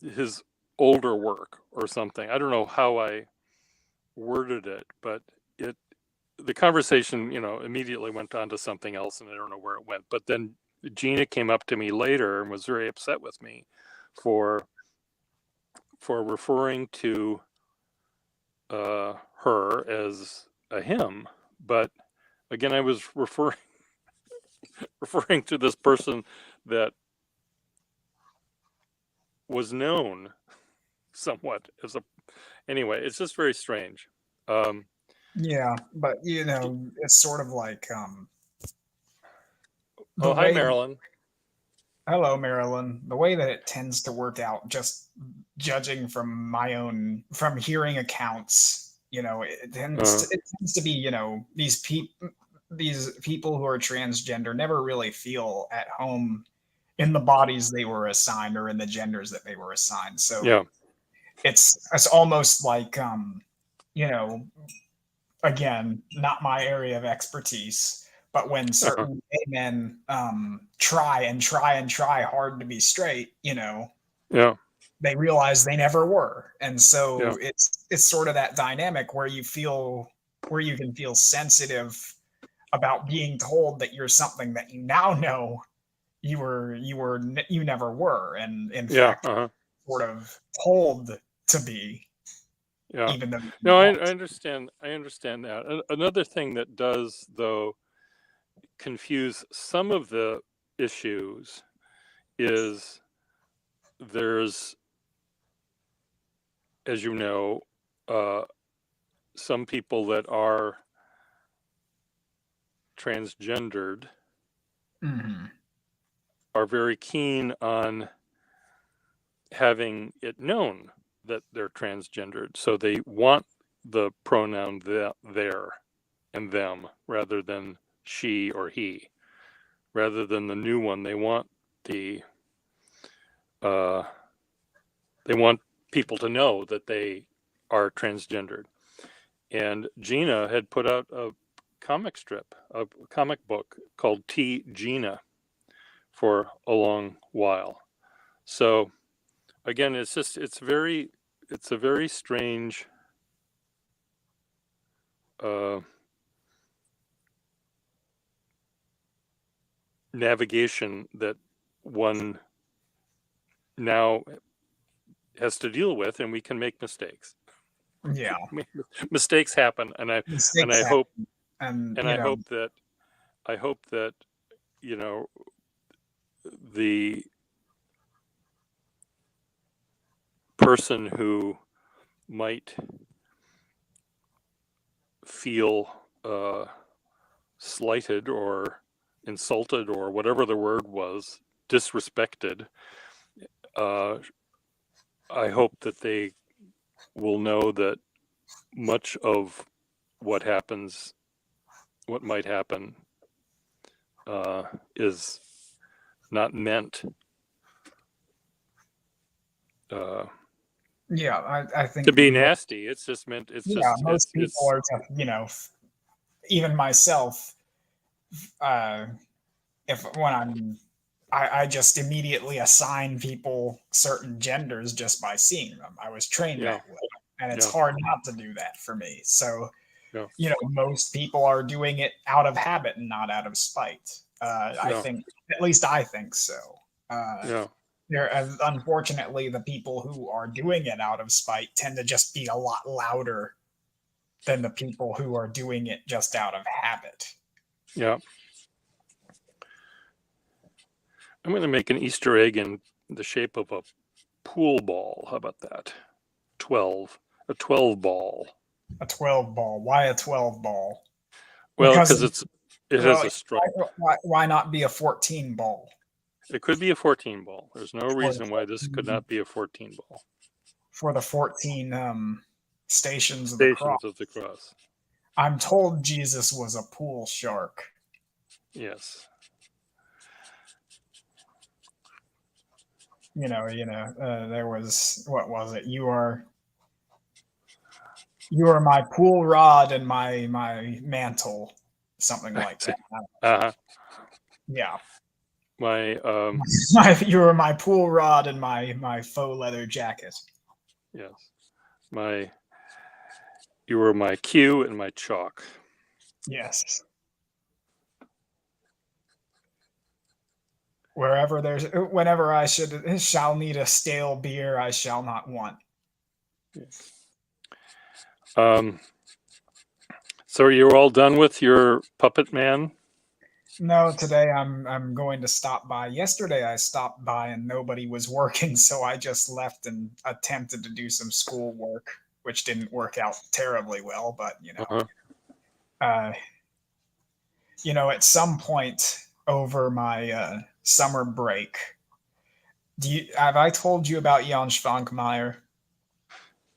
[SPEAKER 1] his older work or something. I don't know how I worded it, but the conversation, immediately went on to something else, and I don't know where it went. But then Gina came up to me later and was very upset with me for referring to her as a him. But again, I was referring to this person that was known somewhat as a. Anyway, it's just very strange.
[SPEAKER 2] Yeah, but it's sort of like
[SPEAKER 1] Oh,
[SPEAKER 2] the
[SPEAKER 1] hi,
[SPEAKER 2] way.
[SPEAKER 1] Marilyn.
[SPEAKER 2] Hello, Marilyn. The way that it tends to work out, just judging from from hearing accounts,
[SPEAKER 1] Uh,
[SPEAKER 2] it tends to be, these people who are transgender never really feel at home in the bodies they were assigned or in the genders that they were assigned. So
[SPEAKER 1] yeah.
[SPEAKER 2] it's almost like, you know, again, not my area of expertise, but when
[SPEAKER 1] Uh-huh.
[SPEAKER 2] certain gay men try and try and try hard to be straight,
[SPEAKER 1] Yeah.
[SPEAKER 2] they realize they never were. And
[SPEAKER 1] Yeah.
[SPEAKER 2] so it's sort of that dynamic where you can feel sensitive about being told that you're something that you now know you never were, and in
[SPEAKER 1] Yeah.
[SPEAKER 2] fact
[SPEAKER 1] Uh-huh.
[SPEAKER 2] sort of told to be,
[SPEAKER 1] Yeah.
[SPEAKER 2] even though you
[SPEAKER 1] No,
[SPEAKER 2] didn't
[SPEAKER 1] I
[SPEAKER 2] want to.
[SPEAKER 1] understand. I understand that. Another thing that does, though, confuse some of the issues is there's, as you know, uh, some people that are transgendered
[SPEAKER 2] Mhm.
[SPEAKER 1] are very keen on having it known that they're transgendered. So they want the pronoun their and them rather than she or he. Rather than the new one, the uh, they want people to know that they are transgendered. And Gina had put out a comic book called T Gina for a long while. So again, it's a very strange uh, navigation that one now has to deal with, and we can make mistakes.
[SPEAKER 2] Yeah,
[SPEAKER 1] Mistakes happen, and
[SPEAKER 2] mistakes
[SPEAKER 1] I hope
[SPEAKER 2] happen, and
[SPEAKER 1] and I hope that you know the person who might feel slighted or insulted or whatever the word was, disrespected. Uh, I hope that they will know that much of what happens, what might happen, uh, is not meant uh,
[SPEAKER 2] yeah, I
[SPEAKER 1] to
[SPEAKER 2] think
[SPEAKER 1] be nasty. It's just meant. It's
[SPEAKER 2] yeah,
[SPEAKER 1] just.
[SPEAKER 2] most people
[SPEAKER 1] It's.
[SPEAKER 2] are just, even myself, uh, if when I just immediately assign people certain genders just by seeing them. I was trained
[SPEAKER 1] Yeah.
[SPEAKER 2] that way, and it's
[SPEAKER 1] Yeah.
[SPEAKER 2] hard not to do that for me. So,
[SPEAKER 1] Yeah.
[SPEAKER 2] most people are doing it out of habit and not out of spite. I
[SPEAKER 1] Yeah.
[SPEAKER 2] think, at least I think so. Uh,
[SPEAKER 1] Yeah.
[SPEAKER 2] unfortunately, the people who are doing it out of spite tend to just be a lot louder than the people who are doing it just out of habit.
[SPEAKER 1] Yeah. I'm going to make an Easter egg in the shape of a pool ball. How about that? 12. A 12 ball.
[SPEAKER 2] A 12 ball. Why a 12 ball?
[SPEAKER 1] Well,
[SPEAKER 2] Because
[SPEAKER 1] because
[SPEAKER 2] of,
[SPEAKER 1] it has
[SPEAKER 2] well,
[SPEAKER 1] a stripe.
[SPEAKER 2] why not be a 14 ball
[SPEAKER 1] It could be a 14 ball. There's no
[SPEAKER 2] for the
[SPEAKER 1] reason why this could
[SPEAKER 2] 14,
[SPEAKER 1] not be a 14 ball.
[SPEAKER 2] 14 stations of the cross?
[SPEAKER 1] Stations of the cross.
[SPEAKER 2] I'm told Jesus was a pool shark.
[SPEAKER 1] Yes.
[SPEAKER 2] There was, what was it? You are my pool rod and my mantle, something like that.
[SPEAKER 1] Uh-huh.
[SPEAKER 2] Yeah.
[SPEAKER 1] My
[SPEAKER 2] You were my pool rod and my faux leather jacket.
[SPEAKER 1] yes. My You were my cue and my chalk.
[SPEAKER 2] Yes. Whenever I shall need a stale beer, I shall not want.
[SPEAKER 1] Um so are you all done with your puppet man?
[SPEAKER 2] No, today I'm going to stop by. Yesterday I stopped by and nobody was working, so I just left and attempted to do some schoolwork, which didn't work out terribly well. But
[SPEAKER 1] Uh-huh.
[SPEAKER 2] uh, at some point over my summer break, Have I told you about Jan Schwankmeyer?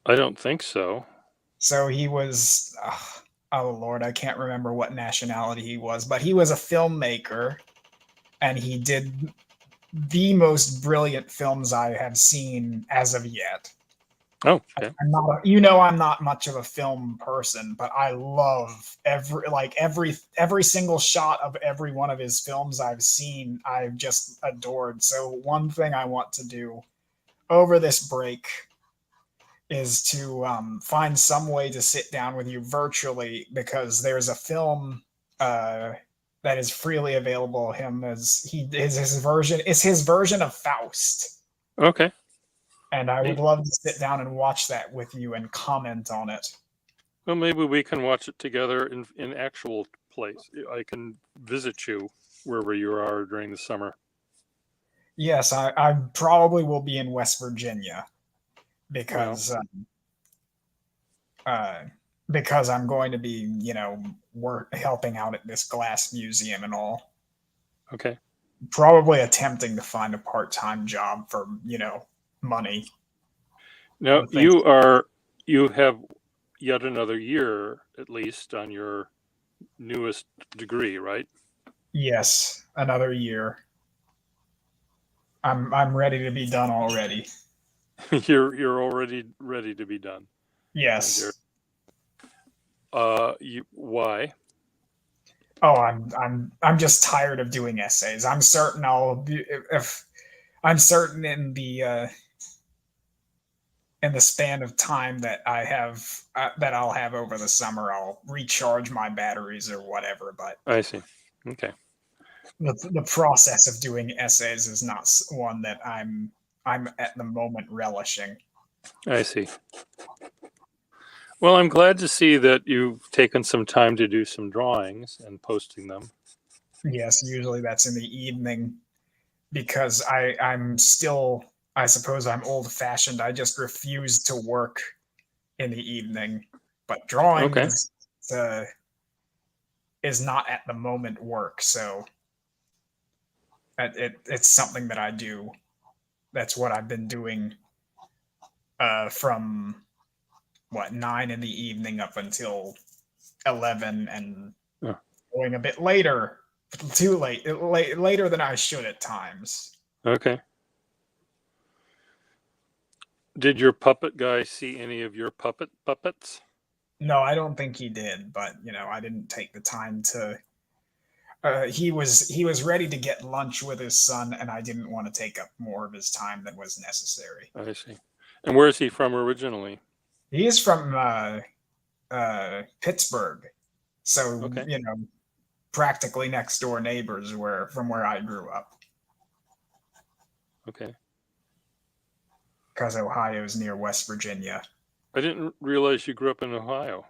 [SPEAKER 1] I don't think so.
[SPEAKER 2] So he was, oh Lord, I can't remember what nationality he was, but he was a filmmaker, and he did the most brilliant films I have seen as of yet.
[SPEAKER 1] Oh, okay.
[SPEAKER 2] I'm not much of a film person, but I love every single shot of every one of his films I've seen. I've just adored. So one thing I want to do over this break is to find some way to sit down with you virtually, because there's a film uh, that is freely available. Him as he is his version of Faust,
[SPEAKER 1] Okay.
[SPEAKER 2] and I would
[SPEAKER 1] Neat.
[SPEAKER 2] love to sit down and watch that with you and comment on it.
[SPEAKER 1] Well, maybe we can watch it together in actual place. I can visit you wherever you are during the summer.
[SPEAKER 2] Yes, I probably will be in West Virginia
[SPEAKER 1] Well,
[SPEAKER 2] because uh, because I'm going to be, work helping out at this glass museum and all.
[SPEAKER 1] okay.
[SPEAKER 2] Probably attempting to find a part-time job for, money.
[SPEAKER 1] Now
[SPEAKER 2] Or things.
[SPEAKER 1] you have yet another year at least on your newest degree, right?
[SPEAKER 2] Yes, another year. I'm ready to be done already.
[SPEAKER 1] You're already ready to be done.
[SPEAKER 2] Yes.
[SPEAKER 1] Why?
[SPEAKER 2] Oh, I'm just tired of doing essays. I'm certain I'll be if I'm certain in the span of time that I have that I'll have over the summer, I'll recharge my batteries or whatever. But
[SPEAKER 1] I see. Okay.
[SPEAKER 2] the process of doing essays is not one that I'm at the moment relishing.
[SPEAKER 1] I see. Well, I'm glad to see that you've taken some time to do some drawings and posting them.
[SPEAKER 2] Yes, usually that's in the evening, because I'm still, I suppose I'm old fashioned. I just refuse to work in the evening. But drawing
[SPEAKER 1] Okay.
[SPEAKER 2] uh, is not at the moment work, so it's something that I do. That's what I've been doing from 9 in the evening up until 11, and
[SPEAKER 1] Oh,
[SPEAKER 2] going a bit later, too later than I should at times.
[SPEAKER 1] okay. Did your puppet guy see any of your puppets?
[SPEAKER 2] No, I don't think he did, but I didn't take the time to. He was ready to get lunch with his son, and I didn't want to take up more of his time than was necessary.
[SPEAKER 1] I see. And where is he from originally?
[SPEAKER 2] He is from Pittsburgh, so
[SPEAKER 1] Okay.
[SPEAKER 2] practically next door neighbors from where I grew up,
[SPEAKER 1] Okay.
[SPEAKER 2] because Ohio is near West Virginia.
[SPEAKER 1] I didn't realize you grew up in Ohio.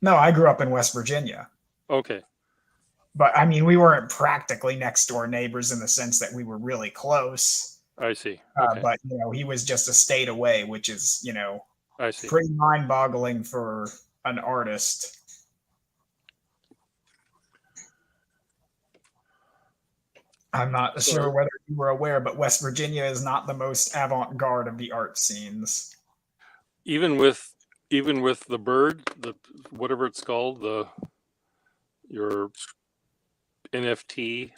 [SPEAKER 2] No, I grew up in West Virginia.
[SPEAKER 1] Okay.
[SPEAKER 2] But I mean, we weren't practically next door neighbors in the sense that we were really close.
[SPEAKER 1] I see. Okay.
[SPEAKER 2] But he was just a state away, which is
[SPEAKER 1] I see.
[SPEAKER 2] pretty mind-boggling for an artist. I'm not
[SPEAKER 1] So
[SPEAKER 2] sure whether you were aware, but West Virginia is not the most avant-garde of the art scenes.
[SPEAKER 1] even with the bird, the whatever it's called, your NFT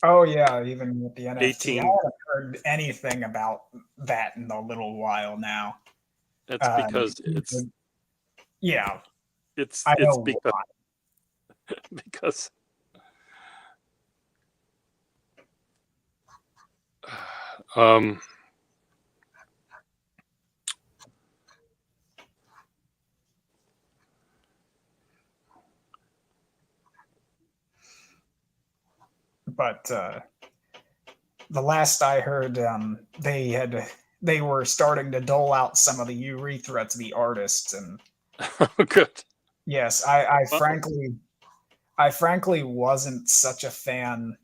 [SPEAKER 2] Oh yeah, even with the NFT, I
[SPEAKER 1] 18.
[SPEAKER 2] haven't heard anything about that in a little while now.
[SPEAKER 1] That's
[SPEAKER 2] Um,
[SPEAKER 1] because
[SPEAKER 2] yeah,
[SPEAKER 1] it's
[SPEAKER 2] I
[SPEAKER 1] it's
[SPEAKER 2] know
[SPEAKER 1] because
[SPEAKER 2] why.
[SPEAKER 1] because um
[SPEAKER 2] But the last I heard, they were starting to dole out some of the urethra to the artists, and
[SPEAKER 1] good.
[SPEAKER 2] yes, I
[SPEAKER 1] Well,
[SPEAKER 2] frankly wasn't such a fan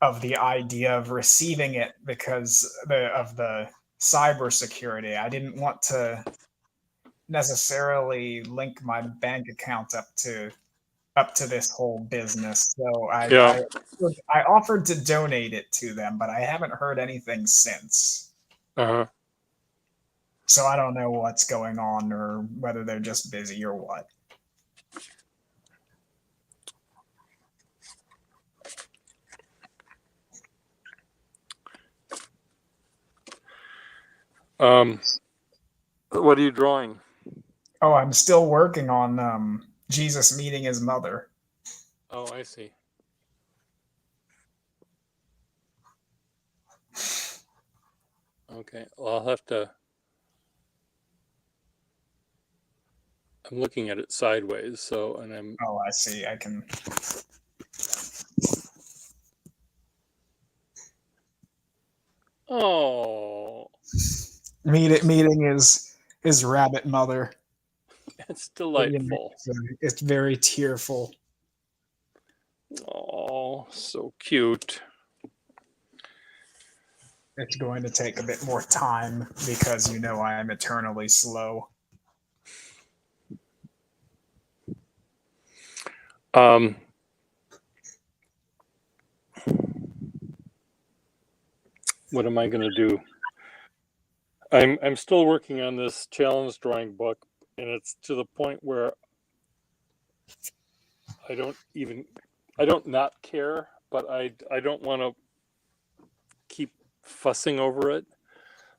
[SPEAKER 2] of the idea of receiving it because of the cybersecurity. I didn't want to necessarily link my bank account up to up to this whole business. So
[SPEAKER 1] Yeah.
[SPEAKER 2] I offered to donate it to them, but I haven't heard anything since.
[SPEAKER 1] Uh-huh.
[SPEAKER 2] So I don't know what's going on or whether they're just busy or what.
[SPEAKER 1] What are you drawing?
[SPEAKER 2] Oh, I'm still working on Jesus meeting his mother.
[SPEAKER 1] Oh, I see. Okay. Well, I'll have to. I'm looking at it sideways, so, and I'm.
[SPEAKER 2] Oh, I see. I can.
[SPEAKER 1] Oh,
[SPEAKER 2] Meeting his rabbit mother.
[SPEAKER 1] it's delightful.
[SPEAKER 2] It's very tearful.
[SPEAKER 1] Oh, so cute.
[SPEAKER 2] It's going to take a bit more time because you know I am eternally slow.
[SPEAKER 1] Um, what am I going to do? I'm still working on this challenge drawing book, and it's to the point where I don't not care, but I don't want to keep fussing over it.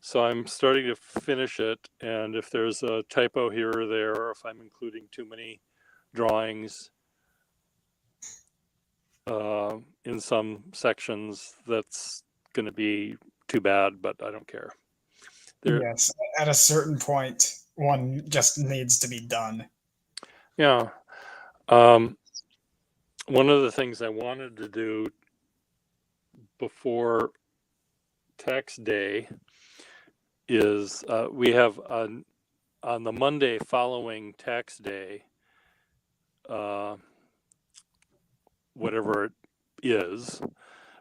[SPEAKER 1] So I'm starting to finish it, and if there's a typo here or there, or if I'm including too many drawings in some sections, that's going to be too bad, but I don't care.
[SPEAKER 2] Yes, at a certain point, one just needs to be done.
[SPEAKER 1] Yeah. One of the things I wanted to do before tax day is we have on the Monday following tax day, whatever it is.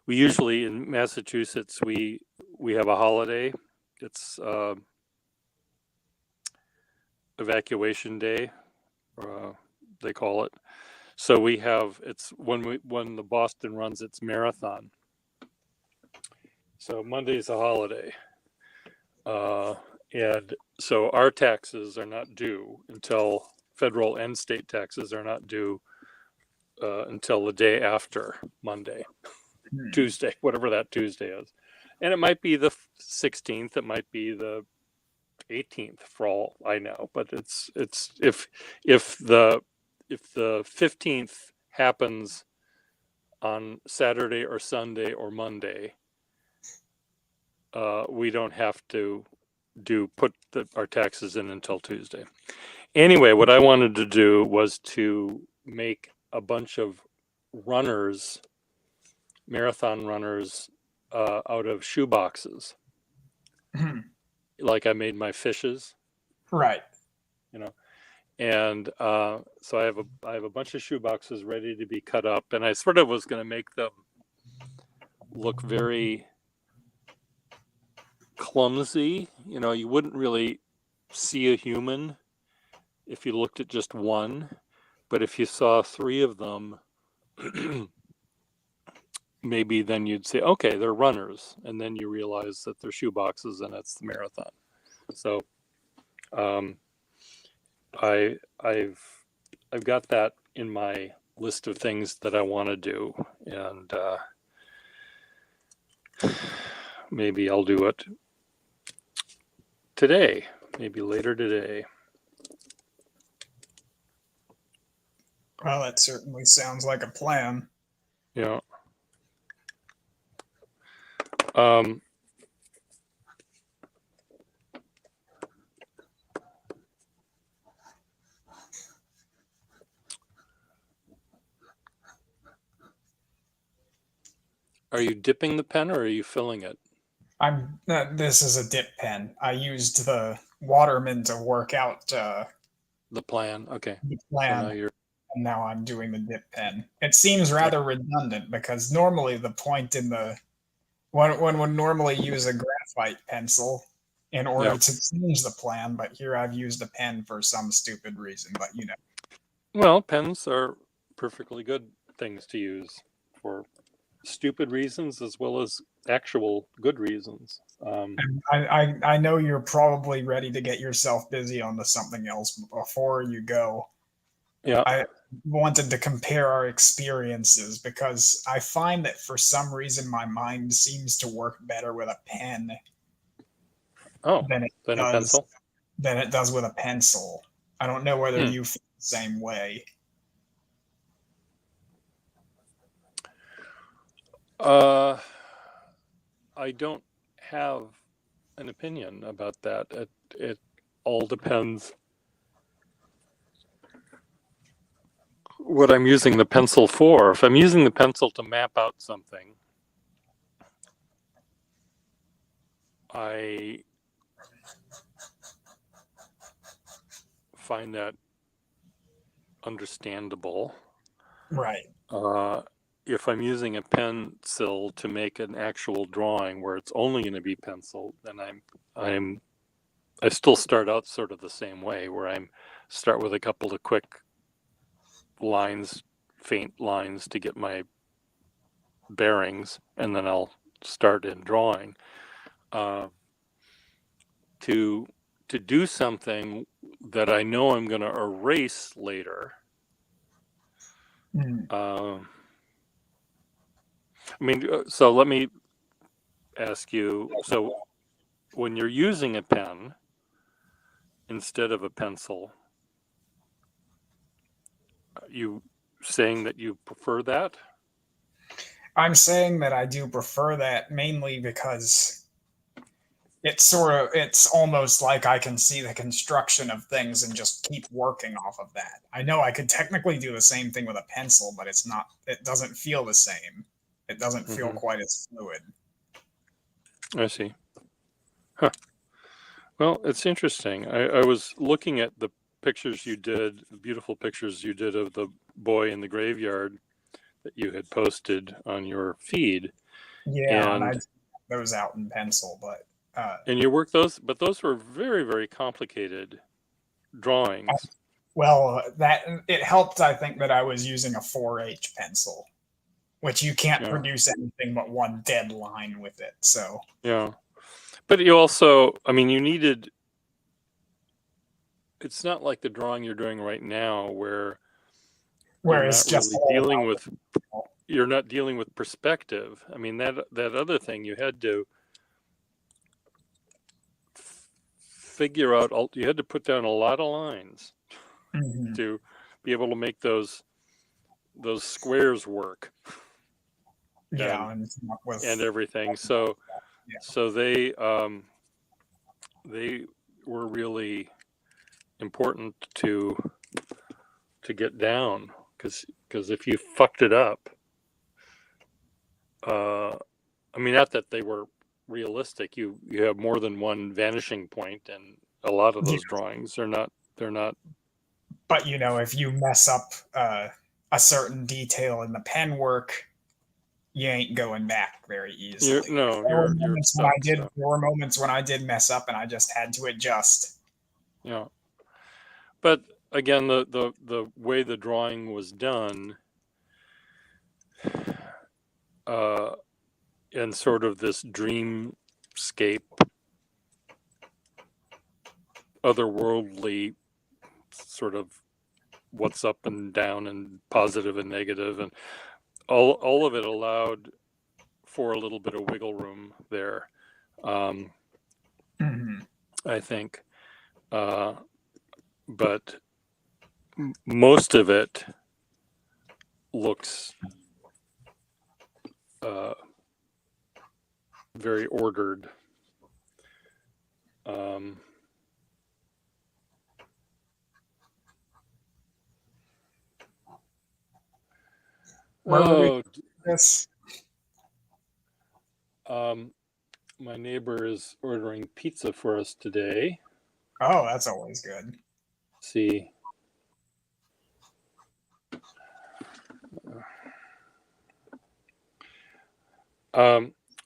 [SPEAKER 1] We usually in Massachusetts we have a holiday. It's evacuation day, they call it. So we have it's when the Boston runs its marathon. So Monday's a holiday, and so our taxes are not due until federal and state taxes are not due until the day after Monday, Tuesday, whatever that Tuesday is. And it might be the 16th, it might be the 18th for all I know, but it's if the 15th happens on Saturday or Sunday or Monday, we don't have to put our taxes in until Tuesday. Anyway, what I wanted to do was to make a bunch of runners, marathon runners, out of shoe boxes. Like I made my fishes,
[SPEAKER 2] Right.
[SPEAKER 1] you know, and so I have a bunch of shoe boxes ready to be cut up, and I sort of was going to make them look very clumsy. You know, you wouldn't really see a human if you looked at just one, but if you saw three of them, maybe then you'd say, okay, they're runners, and then you realize that they're shoe boxes and it's the marathon. So I've got that in my list of things that I want to do, and maybe I'll do it today, maybe later today.
[SPEAKER 2] Well, that certainly sounds like a plan.
[SPEAKER 1] Yeah. Are you dipping the pen or are you filling it?
[SPEAKER 2] This is a dip pen. I used the Waterman to work out
[SPEAKER 1] The plan. Okay.
[SPEAKER 2] the
[SPEAKER 1] So now
[SPEAKER 2] plan,
[SPEAKER 1] you're.
[SPEAKER 2] and now I'm doing the dip pen. It seems rather redundant because normally the point in the one would normally use a graphite pencil in order
[SPEAKER 1] Yeah.
[SPEAKER 2] to change the plan, but here I've used a pen for some stupid reason. But
[SPEAKER 1] Well, pens are perfectly good things to use for stupid reasons as well as actual good reasons.
[SPEAKER 2] And I know you're probably ready to get yourself busy onto something else. Before you go,
[SPEAKER 1] Yeah.
[SPEAKER 2] I wanted to compare our experiences because I find that for some reason my mind seems to work better with a pen
[SPEAKER 1] Oh,
[SPEAKER 2] than it
[SPEAKER 1] then a
[SPEAKER 2] does
[SPEAKER 1] pencil.
[SPEAKER 2] with a pencil. I don't know whether
[SPEAKER 1] Hmm.
[SPEAKER 2] you feel the same way.
[SPEAKER 1] I don't have an opinion about that. It all depends what I'm using the pencil for. If I'm using the pencil to map out something, I find that understandable.
[SPEAKER 2] Right.
[SPEAKER 1] If I'm using a pencil to make an actual drawing where it's only going to be pencil, then I still start out sort of the same way, where I start with a couple of quick lines, faint lines to get my bearings, and then I'll start in drawing. To do something that I know I'm going to erase later.
[SPEAKER 2] Mm.
[SPEAKER 1] I mean, so let me ask you. So when you're using a pen instead of a pencil, you saying that you prefer that?
[SPEAKER 2] I'm saying that I do prefer that mainly because it's almost like I can see the construction of things and just keep working off of that. I know I could technically do the same thing with a pencil, but it doesn't feel the same. It doesn't feel
[SPEAKER 1] Mm-hmm.
[SPEAKER 2] quite as fluid.
[SPEAKER 1] I see. Huh. Well, it's interesting. I was looking at the pictures you did, the beautiful pictures you did of the boy in the graveyard that you had posted on your feed.
[SPEAKER 2] Yeah, and I
[SPEAKER 1] And
[SPEAKER 2] those out in pencil, but
[SPEAKER 1] you worked those, but those were very, very complicated drawings.
[SPEAKER 2] well, that it helped. I think that I was using a 4H pencil, which you can't
[SPEAKER 1] Yeah.
[SPEAKER 2] produce anything but one dead line with it. So
[SPEAKER 1] Yeah. But you also, I mean, you needed, it's not like the drawing you're doing right now where you're
[SPEAKER 2] where it's
[SPEAKER 1] not
[SPEAKER 2] just
[SPEAKER 1] really
[SPEAKER 2] all
[SPEAKER 1] dealing
[SPEAKER 2] about
[SPEAKER 1] with, you're not dealing with perspective. I mean, that other thing you had to figure out, you had to put down a lot of lines to be able to make those squares work.
[SPEAKER 2] Yeah,
[SPEAKER 1] and everything. So
[SPEAKER 2] yeah.
[SPEAKER 1] so they were really important to get down, because if you fucked it up, I mean, not that they were realistic. You have more than one vanishing point, and a lot of
[SPEAKER 2] Yeah.
[SPEAKER 1] those drawings are not. They're not.
[SPEAKER 2] But if you mess up a certain detail in the pen work, you ain't going back very easily.
[SPEAKER 1] You're stuck. So
[SPEAKER 2] There were moments when I did mess up, and I just had to adjust.
[SPEAKER 1] yeah. But again, the way the drawing was done, in sort of this dreamscape, otherworldly sort of what's up and down and positive and negative, and all of it allowed for a little bit of wiggle room there, I think. But most of it looks very ordered.
[SPEAKER 2] Where were we? This.
[SPEAKER 1] My neighbor is ordering pizza for us today.
[SPEAKER 2] Oh, that's always good.
[SPEAKER 1] Let's see.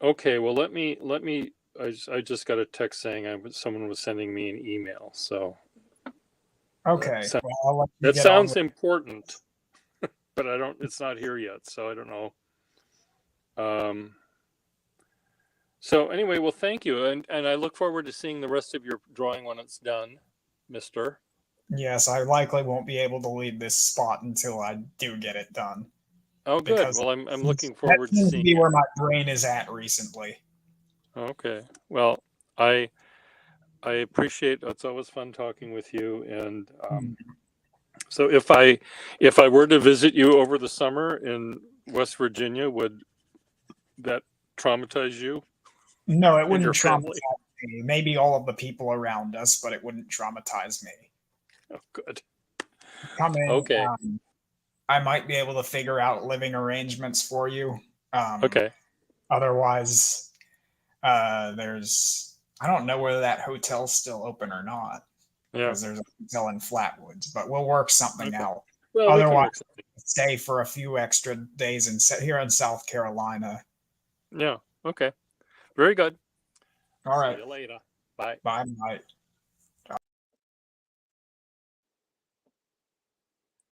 [SPEAKER 1] Okay, well, let me. I just got a text saying someone was sending me an email. So
[SPEAKER 2] Okay, well, I'll let you
[SPEAKER 1] that
[SPEAKER 2] get on
[SPEAKER 1] sounds
[SPEAKER 2] with.
[SPEAKER 1] important. but I don't. It's not here yet, so I don't know. Um, so anyway, well, thank you, and I look forward to seeing the rest of your drawing when it's done, Mister.
[SPEAKER 2] Yes, I likely won't be able to leave this spot until I do get it done
[SPEAKER 1] Oh, good.
[SPEAKER 2] because
[SPEAKER 1] Well, I'm looking
[SPEAKER 2] that
[SPEAKER 1] forward to
[SPEAKER 2] seems to
[SPEAKER 1] seeing
[SPEAKER 2] be
[SPEAKER 1] it.
[SPEAKER 2] where my brain is at recently.
[SPEAKER 1] Okay. Well, I I appreciate. It's always fun talking with you, and
[SPEAKER 2] Hmm.
[SPEAKER 1] so if I were to visit you over the summer in West Virginia, would that traumatize you
[SPEAKER 2] No, it
[SPEAKER 1] and
[SPEAKER 2] wouldn't
[SPEAKER 1] your
[SPEAKER 2] traumatize
[SPEAKER 1] family?
[SPEAKER 2] me. Maybe all of the people around us, but it wouldn't traumatize me.
[SPEAKER 1] Oh, good.
[SPEAKER 2] Come in.
[SPEAKER 1] Okay.
[SPEAKER 2] I might be able to figure out living arrangements for you. Um,
[SPEAKER 1] Okay.
[SPEAKER 2] otherwise, there's I don't know whether that hotel's still open or not
[SPEAKER 1] Yeah.
[SPEAKER 2] because there's a hotel in Flatwoods, but we'll work something
[SPEAKER 1] Okay.
[SPEAKER 2] out.
[SPEAKER 1] Well, we can
[SPEAKER 2] Otherwise,
[SPEAKER 1] work something.
[SPEAKER 2] stay for a few extra days here in South Carolina.
[SPEAKER 1] Yeah. Okay. Very good.
[SPEAKER 2] All
[SPEAKER 1] See
[SPEAKER 2] right.
[SPEAKER 1] you later. Bye.
[SPEAKER 2] Bye. Bye.